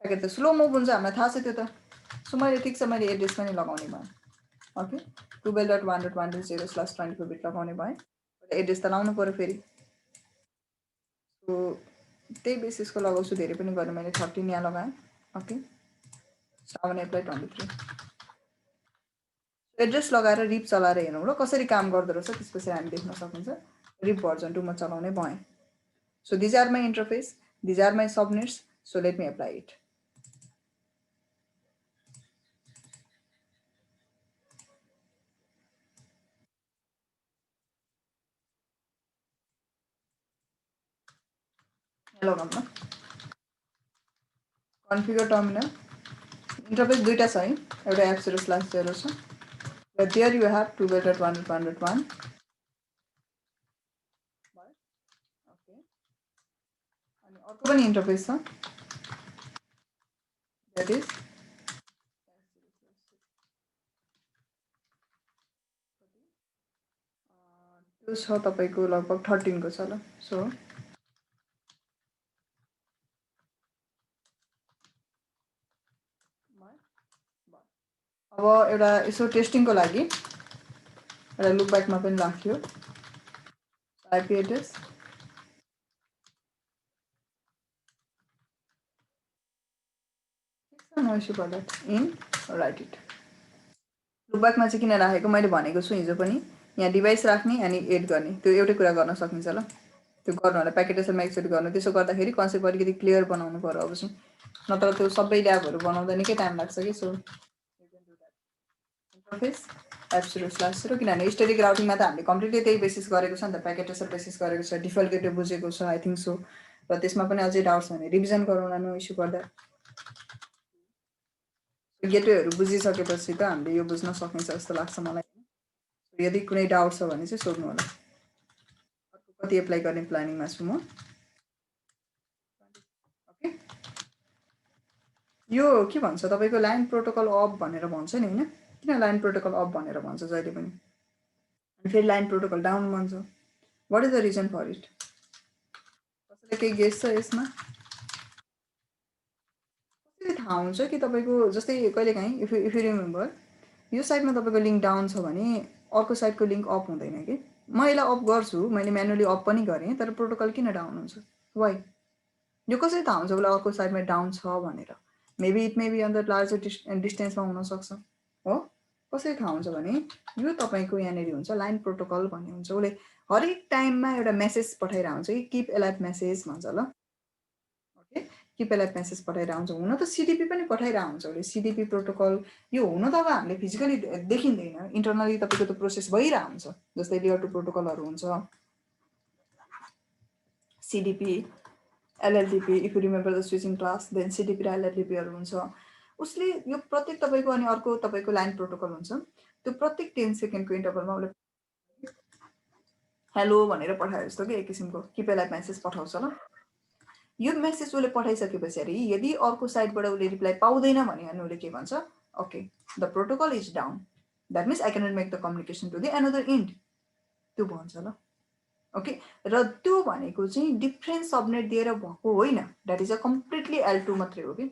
Speaker 1: प्याकेट त स्लो मुभ हुन्छ, हामीलाई थाहा छ त्यो त। सो मैले ठिक छ, मैले एड्रेस पनि लगाउने भएँ, ओके, 12.1.1.0/24 बिट लगाउने भएँ, एड्रेस त लाउनु पऱ्यो फेरि। सो त्यही बेसिसको लगाउँछु, धेरै पनि गर्नु, मैले 13 यहाँ लगाएँ, ओके। साउन एप्लाई 23। एड्रेस लगाएर रिप चलाएर हेर्नु र कसरी काम गर्दो रहेछ, त्यसपछि हामी देख्न सकिन्छ। रिप भर्जन 2 म चलाउने भएँ। So these are my interface, these are my subnets, so let me apply it. लगाउँ न, कन्फिगर टर्मिनल, इन्टरफेस दुईटा छ है, एउटा f0/0 छ, र देयर यु हेभ 12.1.1.1, ओके। अनि अर्को पनि इन्टरफेस छ, द्याट इज त्यो छ तपाईँको लगभग 13 को छ ल। सो अब एउटा यसो टेस्टिङको लागि एउटा लुकब्याकमा पनि राख्यो, IP address, no issue for that, in write it. लुकब्याकमा चाहिँ किन राखेको मैले भनेको छु हिजो पनि, यहाँ डिभाइस राख्ने अनि एड गर्ने त्यो एउटै कुरा गर्न सकिन्छ ल त्यो गर्नु होला प्याकेटेसनमा एकचोटि गर्नु त्यसो गर्दाखेरि कन्सेप्ट अलिकति क्लियर बनाउनु पर्यो अब चाहिँ नत्र त्यो सबै ल्याबहरू बनाउँदा निकै टाइम लाग्छ कि सो इन्टरफेस F0/0 किनभने स्टेटिक राउटिङमा त हामीले कम्प्लिटली त्यही बेसिस गरेको छ नि त प्याकेटेसर बेसिस गरेको छ डिफल्ट गेटवे बुझेको छ आई थिङ्क सो र त्यसमा पनि अझै डाउट्स भने रिभिजन गरौँला नो इस्यु पर्दा गेटवेहरू बुझिसकेपछि त हामीले यो बुझ्न सकिन्छ जस्तो लाग्छ मलाई यदि कुनै डाउट छ भने चाहिँ सोध्नु होला कति एप्लाई गर्ने प्लानिङमा छु म ओके यो के भन्छ तपाईँको लाइन प्रोटोकल अफ भनेर भन्छ नि होइन किन लाइन प्रोटोकल अफ भनेर भन्छ जहिले पनि अनि फेरि लाइन प्रोटोकल डाउन भन्छ what is the reason for it कसैलाई केही गेस छ यसमा कसरी थाहा हुन्छ कि तपाईँको जस्तै कहिलेकाहीँ इफ यु रिमेम्बर यो साइडमा तपाईँको लिङ्क डाउन छ भने अर्को साइडको लिङ्क अफ हुँदैन कि म यसलाई अफ गर्छु मैले म्यानुअली अफ पनि गरेँ तर प्रोटोकल किन डाउन हुन्छ वाइ यो कसरी थाहा हुन्छ उसलाई अर्को साइडमा डाउन छ भनेर मेबी इट मेबी अन्त लार्जर डिस्टेन्समा हुनसक्छ हो कसरी थाहा हुन्छ भने यो तपाईँको यहाँनिर हुन्छ लाइन प्रोटोकल भन्ने हुन्छ उसले हरेक टाइममा एउटा मेसेज पठाइरहेको हुन्छ कि किप एलाइभ मेसेज भन्छ ल ओके किप एलाइभ मेसेज पठाइरहेको हुन्छ हुन त सिडिपी पनि पठाइरहेको हुन्छ उसले सिडिपी प्रोटोकल यो हुन त अब हामीले फिजिकली देखिँदैन इन्टरनली तपाईँको त्यो प्रोसेस भइरहेको हुन्छ जस्तै लेयर 2 प्रोटोकलहरू हुन्छ सिडिपी LLDP if you remember the switching class then CDP र LLDPहरू हुन्छ उसले यो प्रत्येक तपाईँको अनि अर्को तपाईँको लाइन प्रोटोकल हुन्छ त्यो प्रत्येक 10 सेकेन्डको इन्टरभलमा उसले हेलो भनेर पठायो जस्तो कि एक किसिमको किप एलाइभ मेसेज पठाउँछ ल यो मेसेज उसले पठाइसकेपछि अरे यदि अर्को साइडबाट उसले रिप्लाई पाउँदैन भने अनि उसले के भन्छ okay the protocol is down that means I cannot make the communication to the another end त्यो भन्छ ल ओके र त्यो भनेको चाहिँ डिफ्रेन्ट सबनेट दिएर भएको होइन that is a completely L2 मात्रै हो कि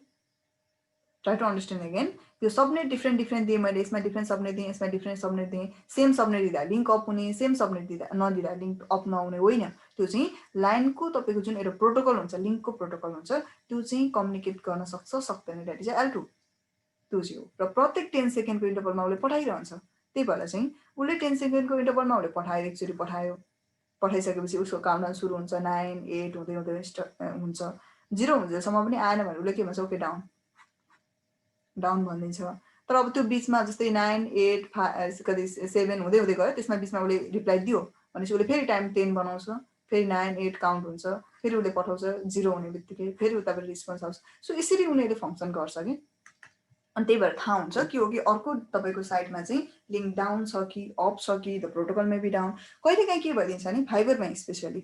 Speaker 1: ट्राई टु अन्डरस्ट्यान्ड अगेन त्यो सबनेट डिफ्रेन्ट दिएँ मैले यसमा डिफ्रेन्ट सबनेट दिएँ यसमा डिफ्रेन्ट सबनेट दिएँ सेम सबनेट दिँदा लिङ्क अप हुने सेम सबनेट दिँदा नदिँदा लिङ्क अप नहुने होइन त्यो चाहिँ लाइनको तपाईँको जुन एउटा प्रोटोकल हुन्छ लिङ्कको प्रोटोकल हुन्छ त्यो चाहिँ कम्युनिकेट गर्न सक्छ सक्दैन द्याट इज L2 त्यो चाहिँ हो र प्रत्येक 10 सेकेन्डको इन्टरभलमा उसले पठाइरहन्छ त्यही भएर चाहिँ उसले 10 सेकेन्डको इन्टरभलमा उसले पठायो एकचोटि पठायो पठाइसकेपछि उसको काउन्टडाउन सुरु हुन्छ 9 8 हुँदै हुँदै हुन्छ 0 हुँदैसम्म पनि आएन भने उसले के भन्छ ओके डाउन डाउन भनिदिन्छ तर अब त्यो बिचमा जस्तै 9 8 5 कति 7 हुँदै हुँदै गयो त्यसमा बिचमा उसले रिप्लाई दियो भनेपछि उसले फेरि टाइम 10 बनाउँछ फेरि 9 8 काउन्ट हुन्छ फेरि उसले पठाउँछ 0 हुने बित्तिकै फेरि उताबाट रिस्पोन्स आउँछ सो यसरी उनीहरूले फङ्सन गर्छ कि अनि त्यही भएर थाहा हुन्छ कि हो कि अर्को तपाईँको साइडमा चाहिँ लिङ्क डाउन छ कि अफ छ कि the protocol may be down कहिलेकाहीँ के भइदिन्छ नि फाइबरमा स्पेसली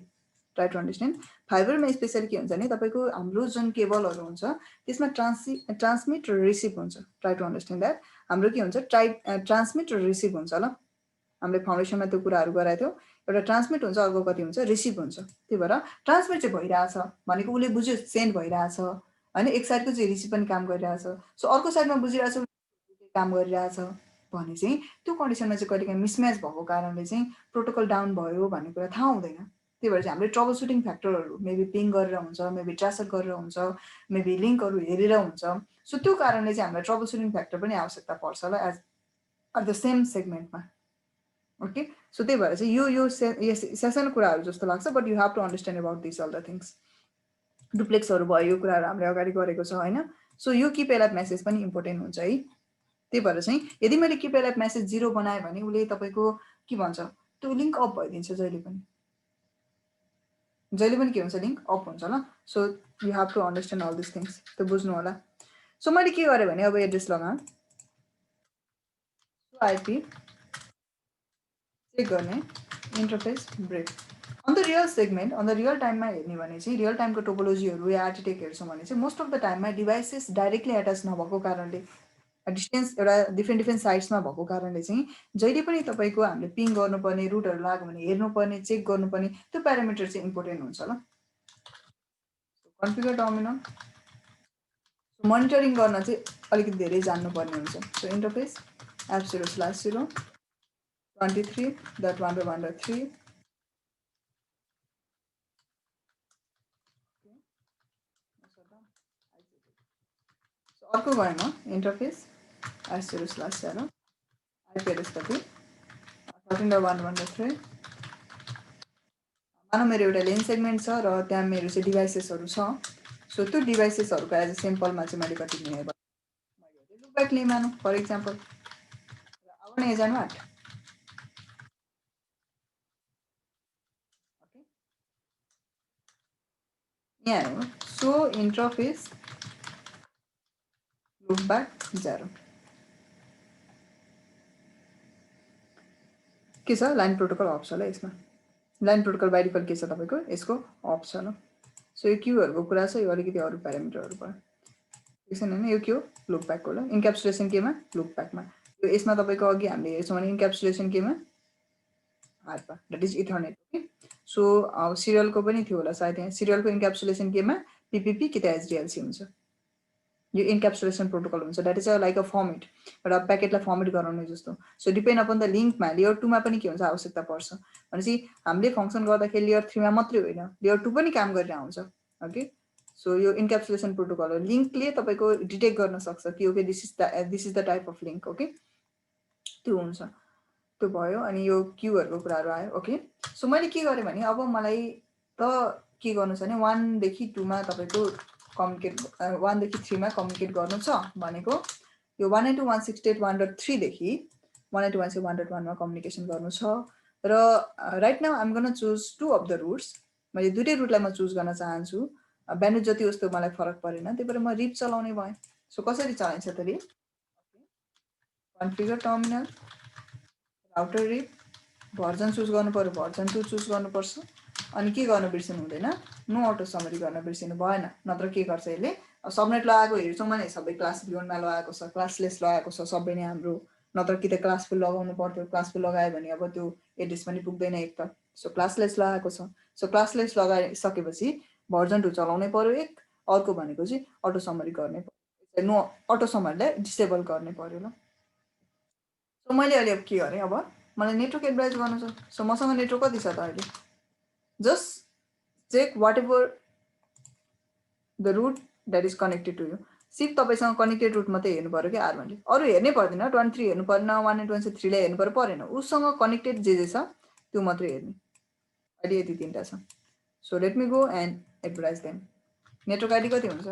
Speaker 1: ट्राई टु अन्डरस्ट्यान्ड फाइबरमा स्पेसली के हुन्छ भने तपाईँको हाम्रो जुन केबलहरू हुन्छ त्यसमा ट्रान्समिट र रिसिभ हुन्छ ट्राई टु अन्डरस्ट्यान्ड द्याट हाम्रो के हुन्छ ट्रान्समिट र रिसिभ हुन्छ ल हामीले फाउन्डेसनमा त्यो कुराहरू गराएको थियौँ एउटा ट्रान्समिट हुन्छ अर्को कति हुन्छ रिसिभ हुन्छ त्यही भएर ट्रान्समिट चाहिँ भइरहेछ भनेको उसले बुझ्यो सेन्ड भइरहेछ होइन एक साइडको चाहिँ रिसिभ पनि काम गरिरहेछ सो अर्को साइडमा बुझिरहेछ काम गरिरहेछ भने चाहिँ त्यो कन्डिसनमा चाहिँ कहिलेकाहीँ मिसम्याच भएको कारणले चाहिँ प्रोटोकल डाउन भयो भन्ने कुरा थाहा हुँदैन त्यही भएर चाहिँ हामीले ट्रबल सुटिङ फ्याक्टरहरू मेबी पिङ गरेर हुन्छ मेबी ट्रान्सफर गरेर हुन्छ मेबी लिङ्कहरू हेरेर हुन्छ सो त्यो कारणले चाहिँ हामीलाई ट्रबल सुटिङ फ्याक्टर पनि आवश्यकता पर्छ ल एज एट द सेम सेगमेन्टमा ओके सो त्यही भएर चाहिँ यो सेसन कुराहरू जस्तो लाग्छ but you have to understand about this all the things डुप्लेक्सहरू भयो यो कुराहरू हामीले अगाडि गरेको छ होइन सो यो किप एलाइभ मेसेज पनि इम्पोर्टेन्ट हुन्छ है त्यही भएर चाहिँ यदि मैले किप एलाइभ मेसेज 0 बनाएँ भने उसले तपाईँको के भन्छ त्यो लिङ्क अफ भइदिन्छ जहिले पनि के हुन्छ लिङ्क अफ हुन्छ ल so you have to understand all this things त्यो बुझ्नु होला सो मैले के गरेँ भने अब एड्रेस लगाएँ आइपी चेक गर्ने interface break on the real segment on the real टाइममा हेर्ने भने चाहिँ रियल टाइमको टोपोलोजीहरू या आर्टिटेक हेर्छौँ भने चाहिँ मोस्ट अफ द टाइममा डिभाइसेस डाइरेक्टली एट्याच नभएको कारणले डिस्टेन्स एउटा डिफ्रेन्ट साइड्समा भएको कारणले चाहिँ जहिले पनि तपाईँको हामीले पिङ गर्नुपर्ने रुटहरू लाग्यो भने हेर्नुपर्ने चेक गर्नुपर्ने त्यो प्यारामिटर चाहिँ इम्पोर्टेन्ट हुन्छ ल कन्फिगर टर्मिनल मोनिटरिङ गर्न चाहिँ अलिकति धेरै जान्नुपर्ने हुन्छ सो इन्टरफेस F0/0 23.1.1.3 अर्को गएँ म इन्टरफेस F0/0 आइपी एड्रेस कति 14.1.3 मानौ मेरो एउटा लेन सेगमेन्ट छ र त्यहाँ मेरो चाहिँ डिभाइसेसहरू छ। सो त्यो डिभाइसेसहरूको एज अ सिम्पलमा चाहिँ मैले कति लिने भयो, लुप ब्याक लिएँ मानौ फर इक्जाम्पल। अब नै जानु आँट यहाँ हेर्नु, सो इन्टरफेस लुप ब्याक 0 के छ, लाइन प्रोटोकल अफ छ ल। यसमा लाइन प्रोटोकल बाइ डिफल्ट के छ तपाईँको, यसको अफ छ ल। सो यो क्यूहरूको कुरा छ, यो अलिकति अरू प्यारामिटरहरू भयो ठिक छैन होइन। यो के हो, लुप ब्याकको ल। इन्क्याप्सुलेसन केमा, लुप ब्याकमा। यो यसमा तपाईँको अघि हामीले हेर्छौँ भने इन्क्याप्सुलेसन केमा, ARPA that is Ethernet. Okay, so सिरियलको पनि थियो होला सायद यहाँ, सिरियलको इन्क्याप्सुलेसन केमा, पिपिपी कि त एचडिएलसी हुन्छ। यो इन्क्याप्सुलेसन प्रोटोकल हुन्छ, that is a like a format, एउटा प्याकेटलाई फर्मेट गराउने जस्तो। सो डिपेन्ड अपन द लिङ्कमा लेयर 2 मा पनि के हुन्छ, आवश्यकता पर्छ भनेपछि हामीले फङ्सन गर्दाखेरि लेयर 3 मा मात्रै होइन, लेयर 2 पनि काम गरेर आउँछ। ओके, सो यो इन्क्याप्सुलेसन प्रोटोकल हो, लिङ्कले तपाईँको डिटेक्ट गर्न सक्छ कि okay this is the type of link. Okay, त्यो हुन्छ, त्यो भयो। अनि यो क्यूहरूको कुराहरू आयो। ओके, सो मैले के गरेँ भने अब मलाई त के गर्नु छ भने 1 देखि 2 मा तपाईँको कम्युनिकेट, 1 देखि 3 मा कम्युनिकेट गर्नु छ भनेको यो 192.168.1.3 देखि 192.168.1 मा कम्युनिकेसन गर्नु छ। र right now I'm gonna choose 2 of the roots. मैले दुईटै रुटलाई म चुज गर्न चाहन्छु, ब्यान्डविड्थ जति उस्तो मलाई फरक परेन, त्यही भएर म रिप चलाउने भएँ। सो कसरी चलाइन्छ त RIP, configure terminal, router RIP, version choose गर्नु पर्यो, भर्जन 2 चुज गर्नुपर्छ। अनि के गर्नु बिर्सिनु हुँदैन, नो अटो समरी गर्न बिर्सिनु भएन, नत्र के गर्छ यसले सबनेट लगाएको हेर्छौँ भने सबै क्लास बियोन्डमा लगाएको छ, क्लासलेस लगाएको छ सबै नै हाम्रो, नत्र कि त क्लास फुल लगाउनु पर्थ्यो, क्लास फुल लगायो भने अब त्यो एड्रेस पनि पुग्दैन एक त। सो क्लासलेस लगाएको छ, सो क्लासलेस लगाइसकेपछि भर्जन 2 चलाउनै पर्यो एक, अर्को भनेको चाहिँ अटो समरी गर्ने पर्यो, नो अटो समरीलाई डिसेबल गर्ने पर्यो ल। सो मैले अहिले अब के गरेँ, अब मलाई नेटवर्क एडभाइस गर्नु छ। सो मसँग नेटवर्क कति छ त अहिले, just check whatever the route that is connected to you. सिर्फ तपाईँसँग कनेक्टेड रुट मात्रै हेर्नु पऱ्यो कि आर1ले, अरू हेर्नै पर्दैन, 23 हेर्नु परेन, 193 लाई हेर्नु पऱ्यो परेन, उसँग कनेक्टेड जे छ त्यो मात्रै हेर्ने। अहिले यति 3टा छ। So let me go and advertise them. Network ID कति हुन्छ,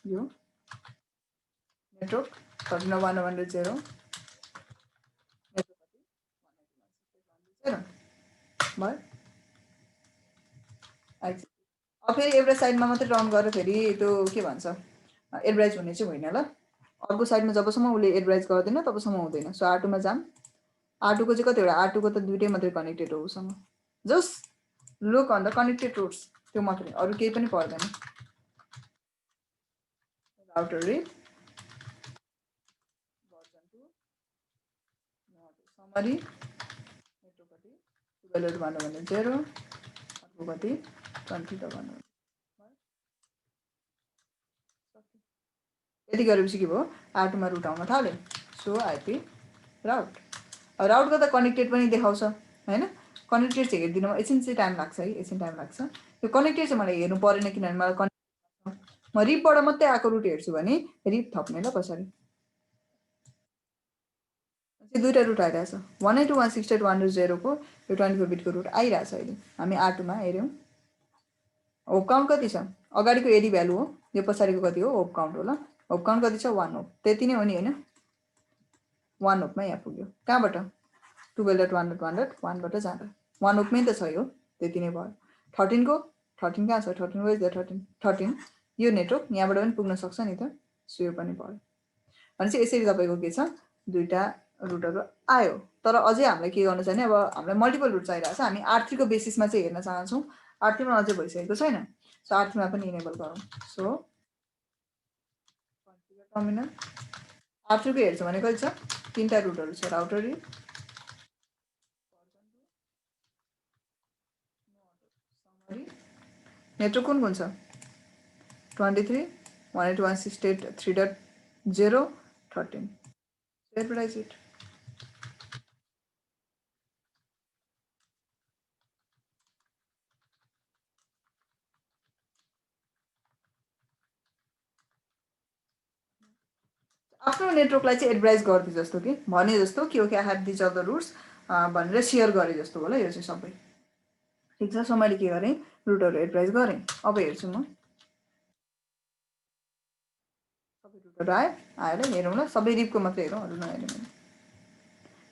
Speaker 1: यो नेटवर्क 13.1.0 भयो। अब फेरि एउटा साइडमा मात्रै रन गरेर फेरि त्यो के भन्छ एडभर्टाइज हुने चाहिँ होइन ल। अर्को साइडमा जबसम्म उसले एडभर्टाइज गर्दैन तबसम्म हुँदैन। सो आर2मा जाम, आर2को चाहिँ कतिवटा, आर2को त दुइटै मात्रै कनेक्टेड हो उसँग, just look on the connected routes, त्यो मात्रै, अरू केही पनि पर्दैन। Router RIP, version 2, summary, network कति 12.1.0, अर्को कति 20.1। यति गरेपछि के भयो, आर2मा रुट आउन थाल्यो। सो आइपी राउट, राउटको त कनेक्टेड पनि देखाउँछ होइन, कनेक्टेड चाहिँ हेरिदिनु एकछिन चाहिँ टाइम लाग्छ है, एकछिन टाइम लाग्छ। यो कनेक्टेड चाहिँ मलाई हेर्नु परेन किनभने मलाई कनेक्ट, म रिपबाट मात्रै आएको रुट हेर्छु भने रिप थप्ने ल कसरी। दुईवटा रुट आइरहेछ, 192.168.1.0 को यो 24 बिटको रुट आइरहेछ अहिले। हामी आर2मा हेऱ्यौँ, होप काउन्ट कति छ, अगाडिको एडी भ्यालु हो, यो पछाडिको कति हो, होप काउन्ट हो ल। होप काउन्ट कति छ, 1 होप, त्यति नै हो नि होइन, 1 होपमा यहाँ पुग्यो। कहाँबाट, 12.1.1.1बाट जाँदा 1 होपमै त छ यो, त्यति नै भयो। 13 को, 13 कहाँ छ, 13 वाइज द 13 यो नेटवर्क यहाँबाट पनि पुग्न सक्छ नि त। सो यो पनि भयो भनेपछि यसरी तपाईँको के छ, दुईवटा रुटहरू आयो। तर अझै हामीलाई के गर्नु छ भने अब हामीलाई मल्टिपल रुट चाहिरहेको छ, हामी आर3को बेसिसमा चाहिँ हेर्न चाहन्छौँ, आर3मा अझै भइसकेको छैन। सो आर3मा पनि इनेबल गरौँ। सो टर्मिनल आर3को हेर्छ भने कति छ, 3टा रुटहरू छ, राउटर रिप, नेटवर्क कुन कुन छ, 23, 192.168.3.0, 13। Advertise it. आफ्नो नेटवर्कलाई चाहिँ एडभर्टाइज गरिदियो जस्तो कि भने जस्तो कि okay I have these of the roots, भनेर सेयर गरेँ जस्तो होला यो चाहिँ सबै। ठिक छ, सो मैले के गरेँ, रुटहरू एडभाइस गरेँ। अब हेर्छु म सबै रुटहरू आयो ल, हेरौँ ल, सबै रिपको मात्रै हेरौँ, अरू नहेरौँ मैले।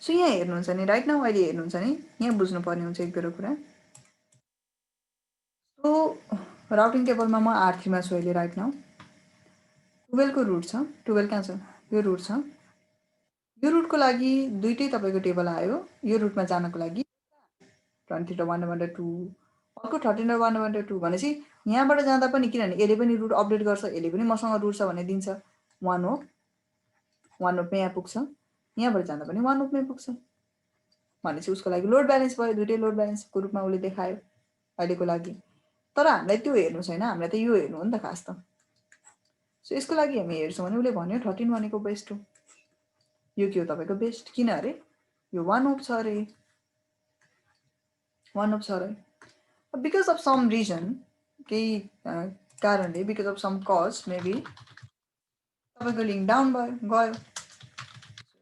Speaker 1: सो यहाँ हेर्नुहुन्छ नि, राइट नाउ अहिले हेर्नुहुन्छ नि, यहाँ बुझ्नुपर्ने हुन्छ एक दुईवटा कुरा। सो राउटिङ टेबलमा म R3 छु अहिले राइट नाउ। 12 को रुट छ, 12 कहाँ छ, यो रुट छ। यो रुटको लागि दुईटै तपाईँको टेबल आयो। यो रुटमा जानको लागि 20/1/2, अर्को 13/1/2 भनेपछि यहाँबाट जाँदा पनि, किनभने यसले पनि रुट अपडेट गर्छ, यसले पनि मसँग रुट छ भने दिन्छ, 1 हो, 1 होपमै यहाँ पुग्छ, यहाँबाट जाँदा पनि 1 होपमै पुग्छ भनेपछि उसको लागि लोड ब्यालेन्स भयो, दुइटै लोड ब्यालेन्सको रूपमा उसले देखायो अहिलेको लागि। तर हामीलाई त्यो हेर्नु छैन, हामीलाई त यो हेर्नु हो नि त खास त। सो यसको लागि हामी हेर्छौँ भने उसले भन्यो 13 भनेको बेस्ट हो, यो के हो तपाईँको बेस्ट, किन अरे यो 1 होप छ अरे, 1 होप छ अरे। बिकज अफ सम रिजन, केही कारणले, because of some cause maybe तपाईँको लिङ्क डाउन भयो, गयो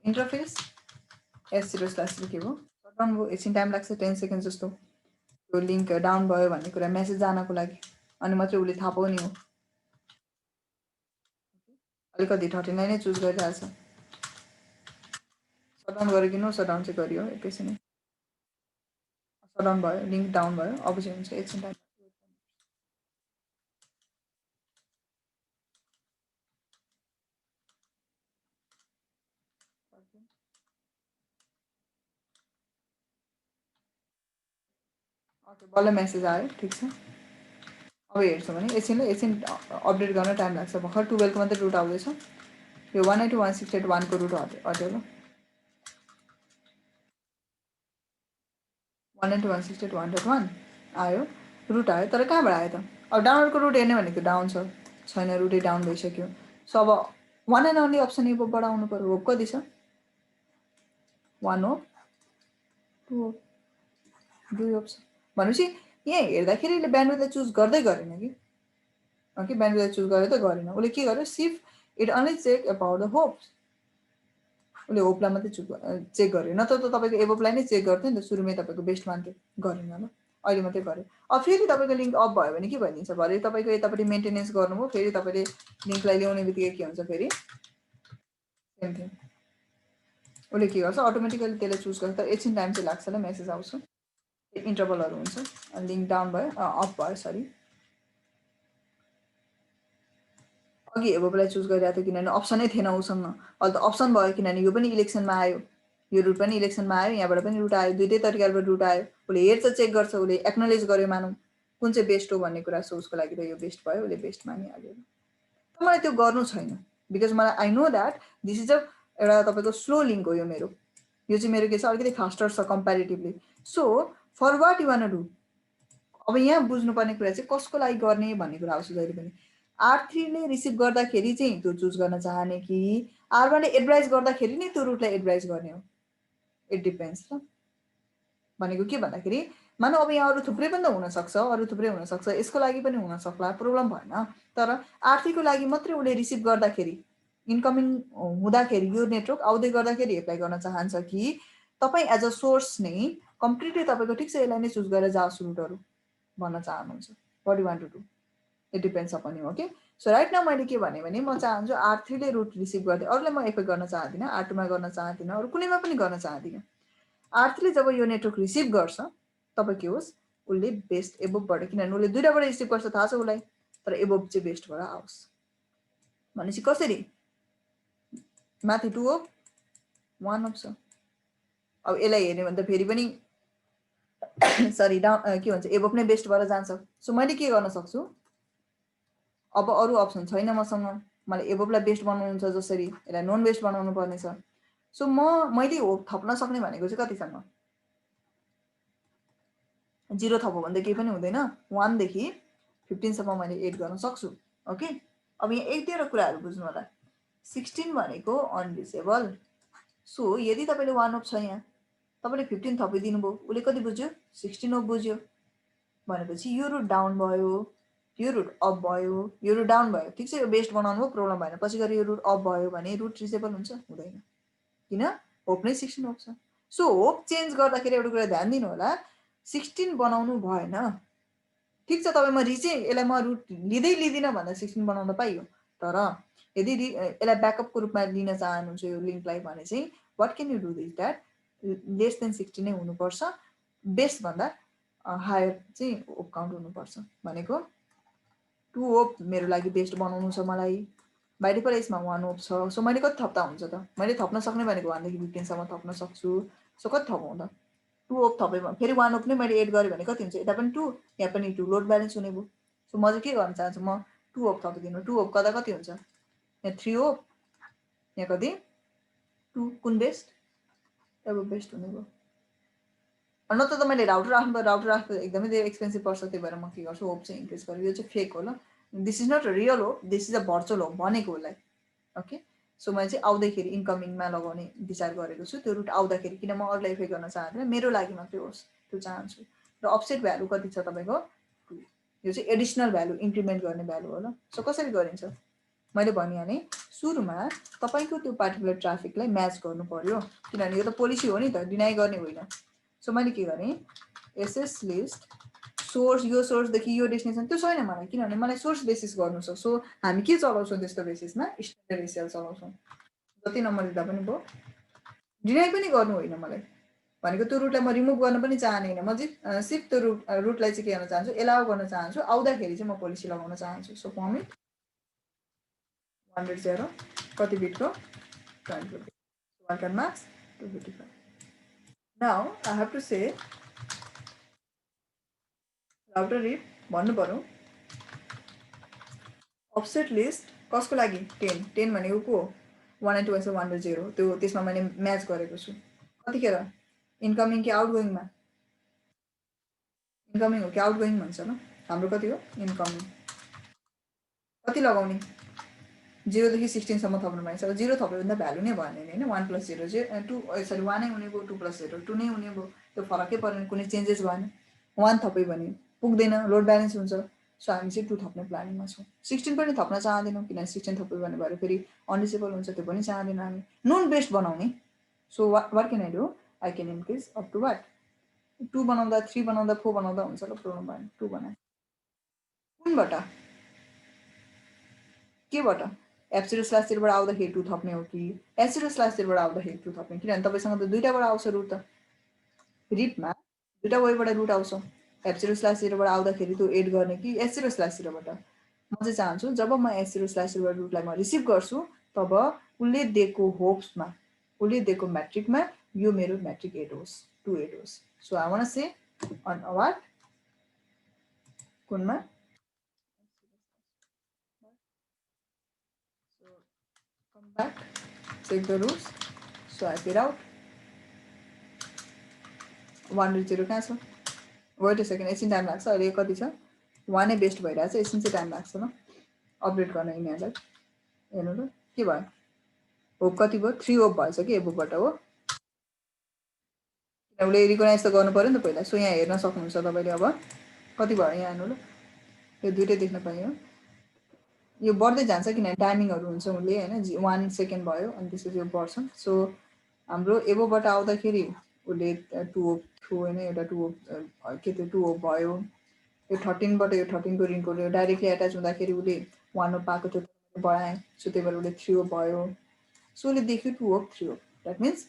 Speaker 1: इन्टरफेस S0/0 के हो, डाउन भयो, एकछिन टाइम लाग्छ, 10 सेकेन्ड जस्तो त्यो लिङ्क डाउन भयो भन्ने कुरा मेसेज जानको लागि, अनि मात्रै उसले थाहा पाउने हो। अलिकति 39 नै चुज गरिरहेछ, सटडाउन गर्यो कि नो सटडाउन चाहिँ गरियो, एकैछिन सटडाउन भयो, लिङ्क डाउन भयो, अब चाहिँ हुन्छ, एकछिन टाइम। ओके, बल्ल मेसेज आयो, ठिक छ। अब हेर्छौँ भने एकछिन अपडेट गर्न टाइम लाग्छ, भर्खर 12 को मात्रै रुट आउँदैछ, यो 192.168.1 को रुट हट्यो ल, 192.168.1.1 आयो, रुट आयो, तर कहाँबाट आयो त? अब डाउनलोडको रुट हेर्ने भनेको डाउन छ, छैन, रुटै डाउन भइसक्यो। सो अब वान एन्ड ओन्ली अप्सन एबोभबाट आउनु पऱ्यो, होप कति छ, 1 हो, 2 हो, 2 होप छ भनेपछि यहाँ हेर्दाखेरि यसले ब्यान्डविड्थलाई चुज गर्दै गरेन कि, ओके, ब्यान्डविड्थलाई चुज गरेर त गरेन, उसले के गर्यो, see if it only check about the hops, उसले होपलाई मात्रै चेक गर्यो, नत्र त तपाईँको एबोभलाई नै चेक गर्थ्यो नि त, सुरुमै तपाईँको बेस्ट मान्थ्यो, गरेन ल, अहिले मात्रै गर्यो। अब फेरि तपाईँको लिङ्क अफ भयो भने के भइदिन्छ, भरे तपाईँको यतापट्टि मेन्टेनेन्स गर्नुभयो, फेरि तपाईँले लिङ्कलाई ल्याउने बित्तिकै के हुन्छ, फेरि सेम थिङ उसले के गर्छ, अटोमेटिकली त्यसले चुज गर्छ, तर एकछिन टाइम चाहिँ लाग्छ ल, मेसेज आउँछ, इन्टरभलहरू हुन्छ, लिङ्क डाउन भयो, अफ भयो, सरी, अघि एबोभलाई चुज गरिरहेको थियो किनभने अप्सनै थिएन उसँग, अहिले त अप्सन भयो किनभने यो पनि इलेक्सनमा आयो, यो रुट पनि इलेक्सनमा आयो, यहाँबाट पनि रुट आयो, दुइटै तरिकाबाट रुट आयो, उसले हेर्छ, चेक गर्छ, उसले एक्नोलेज गर्यो मानौँ कुन चाहिँ बेस्ट हो भन्ने कुरा, सो उसको लागि त यो बेस्ट भयो, उसले बेस्ट मानिहाल्यो। तर मलाई त्यो गर्नु छैन, बिकज मलाई I know that this is एउटा तपाईँको स्लो लिङ्क हो, यो चाहिँ मेरो के छ, अलिकति फास्टर छ comparatively. So for what you want do, अब यहाँ बुझ्नुपर्ने कुरा चाहिँ कसको लागि गर्ने भन्ने कुरा आउँछ जहिले पनि। R3ले रिसिभ गर्दाखेरि चाहिँ त्यो चुज गर्न चाहने कि R1ले एडभाइस गर्दाखेरि नै त्यो रुटलाई एडभाइस गर्ने हो, इट डिपेन्ड्स ल। भनेको के भन्दाखेरि मानौ अब यहाँ अरू थुप्रै पनि त हुनसक्छ, अरू थुप्रै हुनसक्छ, यसको लागि पनि हुनसक्ला, प्रब्लम भएन, तर R3को लागि मात्रै उसले रिसिभ गर्दाखेरि, इन्कमिङ हुँदाखेरि, यो नेटवर्क आउँदै गर्दाखेरि एप्लाई गर्न चाहन्छ कि तपाईँ एज अ सोर्स नै कम्प्लिटली तपाईँको ठिक छ यसलाई नै चुज गरेर जाओस् रुटहरू भन्न चाहनुहुन्छ, what you want to do, it depends upon you, okay. So right now मैले के भने म चाहन्छु R3ले रुट रिसिभ गर्दै, अरूलाई म एफेक्ट गर्न चाहदिनँ, R2मा गर्न चाहदिनँ, अरू कुनैमा पनि गर्न चाहदिनँ। R3ले जब यो नेटवर्क रिसिभ गर्छ तब के होस्, उसले बेस्ट एबोभबाट, किनभने उसले दुइटाबाट रिसिभ गर्छ थाहा छ उसलाई, तर एबोभ चाहिँ बेस्टबाट आओस् भनेपछि कसरी, माथि 2 होप 1 होप छ। अब यसलाई हेर्ने भने त फेरि पनि सरी डाउन के भन्छ, एबोभ नै बेस्ट भएर जान्छ। सो मैले के गर्न सक्छु, अब अरू अप्सन छैन मसँग, मलाई एबोभलाई बेस्ट बनाउनु छ, जसरी यसलाई नन बेस्ट बनाउनु पर्नेछ। सो मैले होप थप्न सक्ने भनेको चाहिँ कतिसम्म, 0 थप्यो भने त केही पनि हुँदैन, 1 देखि 15 सम्म मैले एड गर्न सक्छु, ओके। अब यहाँ एक दुईवटा कुराहरू बुझ्नु होला, 16 भनेको अनडिसेबल, सो यदि तपाईँले 1 होप छ यहाँ, तपाईँले 15 थपिदिनु भयो, उसले कति बुझ्यो, 16 होप बुझ्यो, भनेपछि यो रुट डाउन भयो, यो रुट अप भयो, यो रुट डाउन भयो, ठिक छ, यो बेस्ट बनाउनु भयो, प्रब्लम भएन, पछि गएर यो रुट अप भयो भने रुट रिचेबल हुन्छ, हुँदैन, किन, होप नै 16 होप छ। सो होप चेन्ज गर्दाखेरि एउटा कुरा ध्यान दिनु होला 16 बनाउनु भएन ठिक छ तपाईँ म यसलाई म रुट लिँदिनँ भन्दा 16 बनाउन पाइयो तर यदि यसलाई ब्याकअपको रूपमा लिन चाहनुहुन्छ यो लिङ्कलाई भने चाहिँ what can you do this that less than 16 नै हुनुपर्छ बेस्ट भन्दा हायर चाहिँ होप काउन्ट हुनुपर्छ भनेको 2 होप मेरो लागि बेस्ट बनाउनु छ मलाई बाइ डिफल्ट यसमा 1 होप छ सो मैले कति थप्दा हुन्छ त मैले थप्न सक्ने भनेको 1 देखि 15 सम्म थप्न सक्छु सो कति थपौँ त 2 होप थपेँ फेरि 1 होप नै मैले एड गरेँ भने कति हुन्छ यता पनि 2 यहाँ पनि 2 लोड ब्यालेन्स हुने भयो सो म चाहिँ के गर्न चाहन्छु म 2 होप थपिदिनु 2 होप गर्दा कति हुन्छ यहाँ 3 होप यहाँ कति 2 कुन बेस्ट अब बेस्ट हुने भयो नत्र त मैले राउटर राख्दा एकदमै धेरै एक्सपेन्सिभ पर्छ त्यही भएर म के गर्छु होप चाहिँ इन्क्रिज गरेर यो चाहिँ फेक हो ल दिस इज नट रियल हो दिस इज अ भर्चुअल हो भनेको उसलाई ओके सो मैले चाहिँ आउँदाखेरि इन्कमिङमा लगाउने विचार गरेको छु त्यो रुट आउँदाखेरि किन म अरूलाई इफेक्ट गर्न चाहदिनँ मेरो लागि मात्रै होस् त्यो चाहन्छु र अफसेट भ्यालु कति छ तपाईँको 2 यो चाहिँ एडिसनल भ्यालु इन्क्रिमेन्ट गर्ने भ्यालु हो ल सो कसरी गरिन्छ मैले भनिहालेँ सुरुमा तपाईँको त्यो पार्टिकुलर ट्राफिकलाई म्याच गर्नु पर्यो किनभने यो त पोलिसी हो नि त डिनाइ गर्ने होइन सो मैले के गरेँ एसएस लिस्ट सोर्स यो सोर्सदेखि यो डेस्टिनेसन त्यो छैन मलाई किनभने मलाई सोर्स बेसिस गर्नु छ सो हामी के चलाउँछौँ त्यस्तो बेसिसमा स्ट्यान्डर्ड एसिएल चलाउँछौँ जति नम्बर दिँदा पनि भयो डिनाइ पनि गर्नु होइन मलाई भनेको त्यो रुटलाई म रिमुभ गर्न पनि चाहदिनँ म चाहिँ सिर्फ त्यो रुटलाई चाहिँ के गर्न चाहन्छु एलाउ गर्न चाहन्छु आउँदाखेरि चाहिँ म पोलिसी लगाउन चाहन्छु सो फर्मिट 100 कति बिटको 20 वर्कर मार्क्स 255 now I have to say router रिड भन्नु पर्यो अफसेट लिस्ट कसको लागि 10 भनेको को 1 and 2 1 र 0 त्यो त्यसमा मैले म्याच गरेको छु कतिखेर इन्कमिङ कि आउटगोइङमा इन्कमिङ हो कि आउटगोइङ भन्छ ल हाम्रो कति हो इन्कमिङ कति लगाउने 0 देखि 16 सम्म थप्नु पाइन्छ अब 0 थप्यो भने त भ्यालु नै भएन हैन 1 + 0 2 सरी 1 नै हुने भयो 2 + 0 2 नै हुने भयो त्यो फरकै परेन कुनै चेन्जेस भएन 1 थप्यो भने पुग्दैन लोड ब्यालेन्स हुन्छ सो हामी चाहिँ 2 थप्ने प्लानिङमा छौँ 16 पनि थप्न चाहदैनौँ किनभने 16 थप्यो भने भरे फेरि अनडिसेबल हुन्छ त्यो पनि चाहदैनौँ हामी नन बेस्ट बनाउने so what can I do I can increase up to what 2 बनाउँदा 3 बनाउँदा 4 बनाउँदा हुन्छ ल प्रोब्लम भएन 2 बनाए कुनबाट केबाट एफ0/0बाट आउँदाखेरि 2 थप्ने हो कि एफ0/0बाट आउँदाखेरि 2 थप्ने किनभने तपाईँसँग त दुईटाबाट आउँछ रुट त रिपमा दुईटा वेबाट रुट आउँछ एफ0/0बाट आउँदाखेरि त्यो एड गर्ने कि एफ0/0बाट म चाहिँ चाहन्छु जब म एफ0/0बाट रुटलाई म रिसिभ गर्छु तब उसले दिएको होप्समा उसले दिएको म्याट्रिकमा यो मेरो म्याट्रिक एड होस् 2 एड होस् so I want say on what कुनमा come back, check the rules, swipe it out. 1 र 0 कहाँ छ वेट अ सेकेन्ड एकछिन टाइम लाग्छ अहिले कति छ 1 नै बेस्ट भइरहेको छ एकछिन चाहिँ टाइम लाग्छ ल अपडेट गर्न यिनीहरूलाई हेर्नु त के भयो होप कति भयो 3 होप भएछ कि एबोबाट हो उसले रिकगनाइज त गर्नु पर्यो नि त पहिला सो यहाँ हेर्न सक्नुहुन्छ तपाईँले अब कति भयो यहाँ हेर्नु ल यो दुइटै देख्न पाइयो यो बढ्दै जान्छ किनभने टाइमिङहरू हुन्छ उसले होइन 1 सेकेन्ड भयो अनि त्यसपछि यो बढ्छ सो हाम्रो एबोबाट आउँदाखेरि उसले 2 होप थियो होइन एउटा 2 होप के त्यो 2 होप भयो यो 13बाट यो 13 को रिङको डाइरेक्टली एट्याच हुँदाखेरि उसले 1 होप पाएको थियो बढाएँ सो त्यही भएर उसले 3 होप भयो सो उसले देख्यो 2 hope 3 hope that means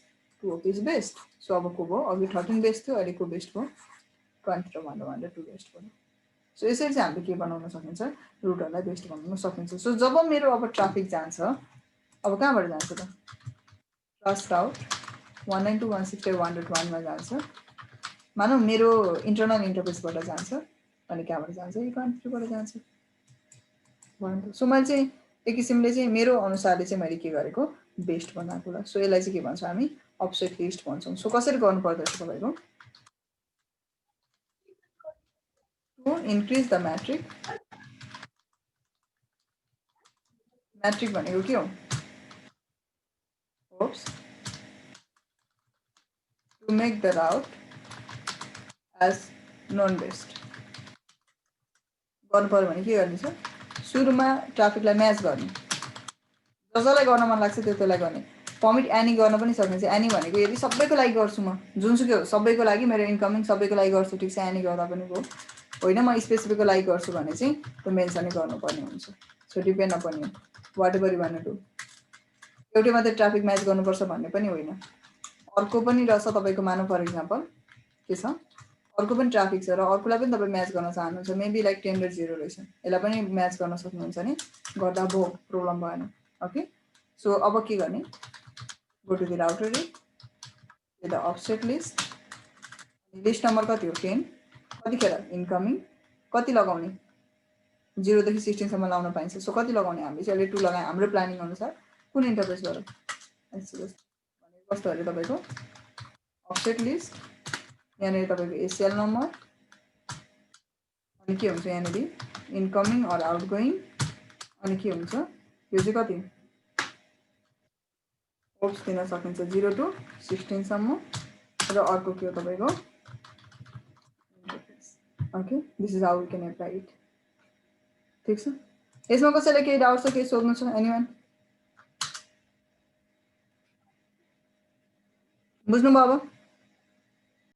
Speaker 1: 2 hope is best so अब को भयो अघि 13 बेस्ट थियो अहिलेको बेस्ट भयो 20 र 1 र 2 बेस्ट भयो सो यसरी चाहिँ हामीले के बनाउन सकिन्छ रुटहरूलाई बेस्ट बनाउन सकिन्छ सो जब मेरो अब ट्राफिक जान्छ अब कहाँबाट जान्छ त फर्स्ट आउट 192.168.1.1 मा जान्छ मानौँ मेरो इन्टरनल इन्टरफेसबाट जान्छ अनि कहाँबाट जान्छ यो कन्ट्रीबाट जान्छ सो मैले चाहिँ एक किसिमले चाहिँ मेरो अनुसारले चाहिँ मैले के गरेको बेस्ट बनाएको ल सो यसलाई चाहिँ के भन्छौँ हामी अफसेट लिस्ट भन्छौँ सो कसरी गर्नुपर्दछ तपाईँको to increase the metric भनेको के हो hopes to make the route as non best गर्नु पर्यो भने के गर्ने छ सुरुमा ट्राफिकलाई म्याच गर्ने जसलाई गर्न मन लाग्छ त्यसलाई गर्ने पर्मिट एनी गर्न पनि सकिन्छ। एनी भनेको यदि सबैको लागि गर्छु म जुनसुकै हो सबैको लागि मेरो इन्कमिङ सबैको लागि गर्छु ठिक छ, एनी गर्दा पनि भयो। होइन म स्पेसिफिकको लागि गर्छु भने चाहिँ त्यो मेन्सनै गर्नुपर्ने हुन्छ। So depend upon you whatever you want to do. एउटै मात्रै ट्राफिक म्याच गर्नुपर्छ भन्ने पनि होइन। अर्को पनि रहेछ तपाईँको, मानौँ फर इक्जाम्पल के छ, अर्को पनि ट्राफिक छ र अर्कोलाई पनि तपाईँ म्याच गर्न चाहनुहुन्छ, मेबी लाइक 10 र 0 रहेछ, यसलाई पनि म्याच गर्न सक्नुहुन्छ नि, गर्दा भयो, प्रब्लम भएन। ओके, सो अब के गर्ने, go to the router the offset list, list number कति हो 10, कतिखेर इन्कमिङ, कति लगाउने 0 देखि 16 सम्म लाउन पाइन्छ। सो कति लगाउने हामीले चाहिँ अहिले 2 लगाए हाम्रो प्लानिङ अनुसार। कुन इन्टरफेसबाट कस्तो अरे तपाईँको अफसेट लिस्ट, यहाँनिर तपाईँको एसिएल नम्बर, अनि के हुन्छ यहाँनिर इन्कमिङ अर आउटगोइङ, अनि के हुन्छ यो चाहिँ कति ओप्स दिन सकिन्छ 0 to 16 सम्म, र अर्को के हो तपाईँको okay, this is how we can apply it. ठिक छ, यसमा कसैलाई केही डाउट छ, केही सोध्नु छ, एनीवन बुझ्नुभयो अब?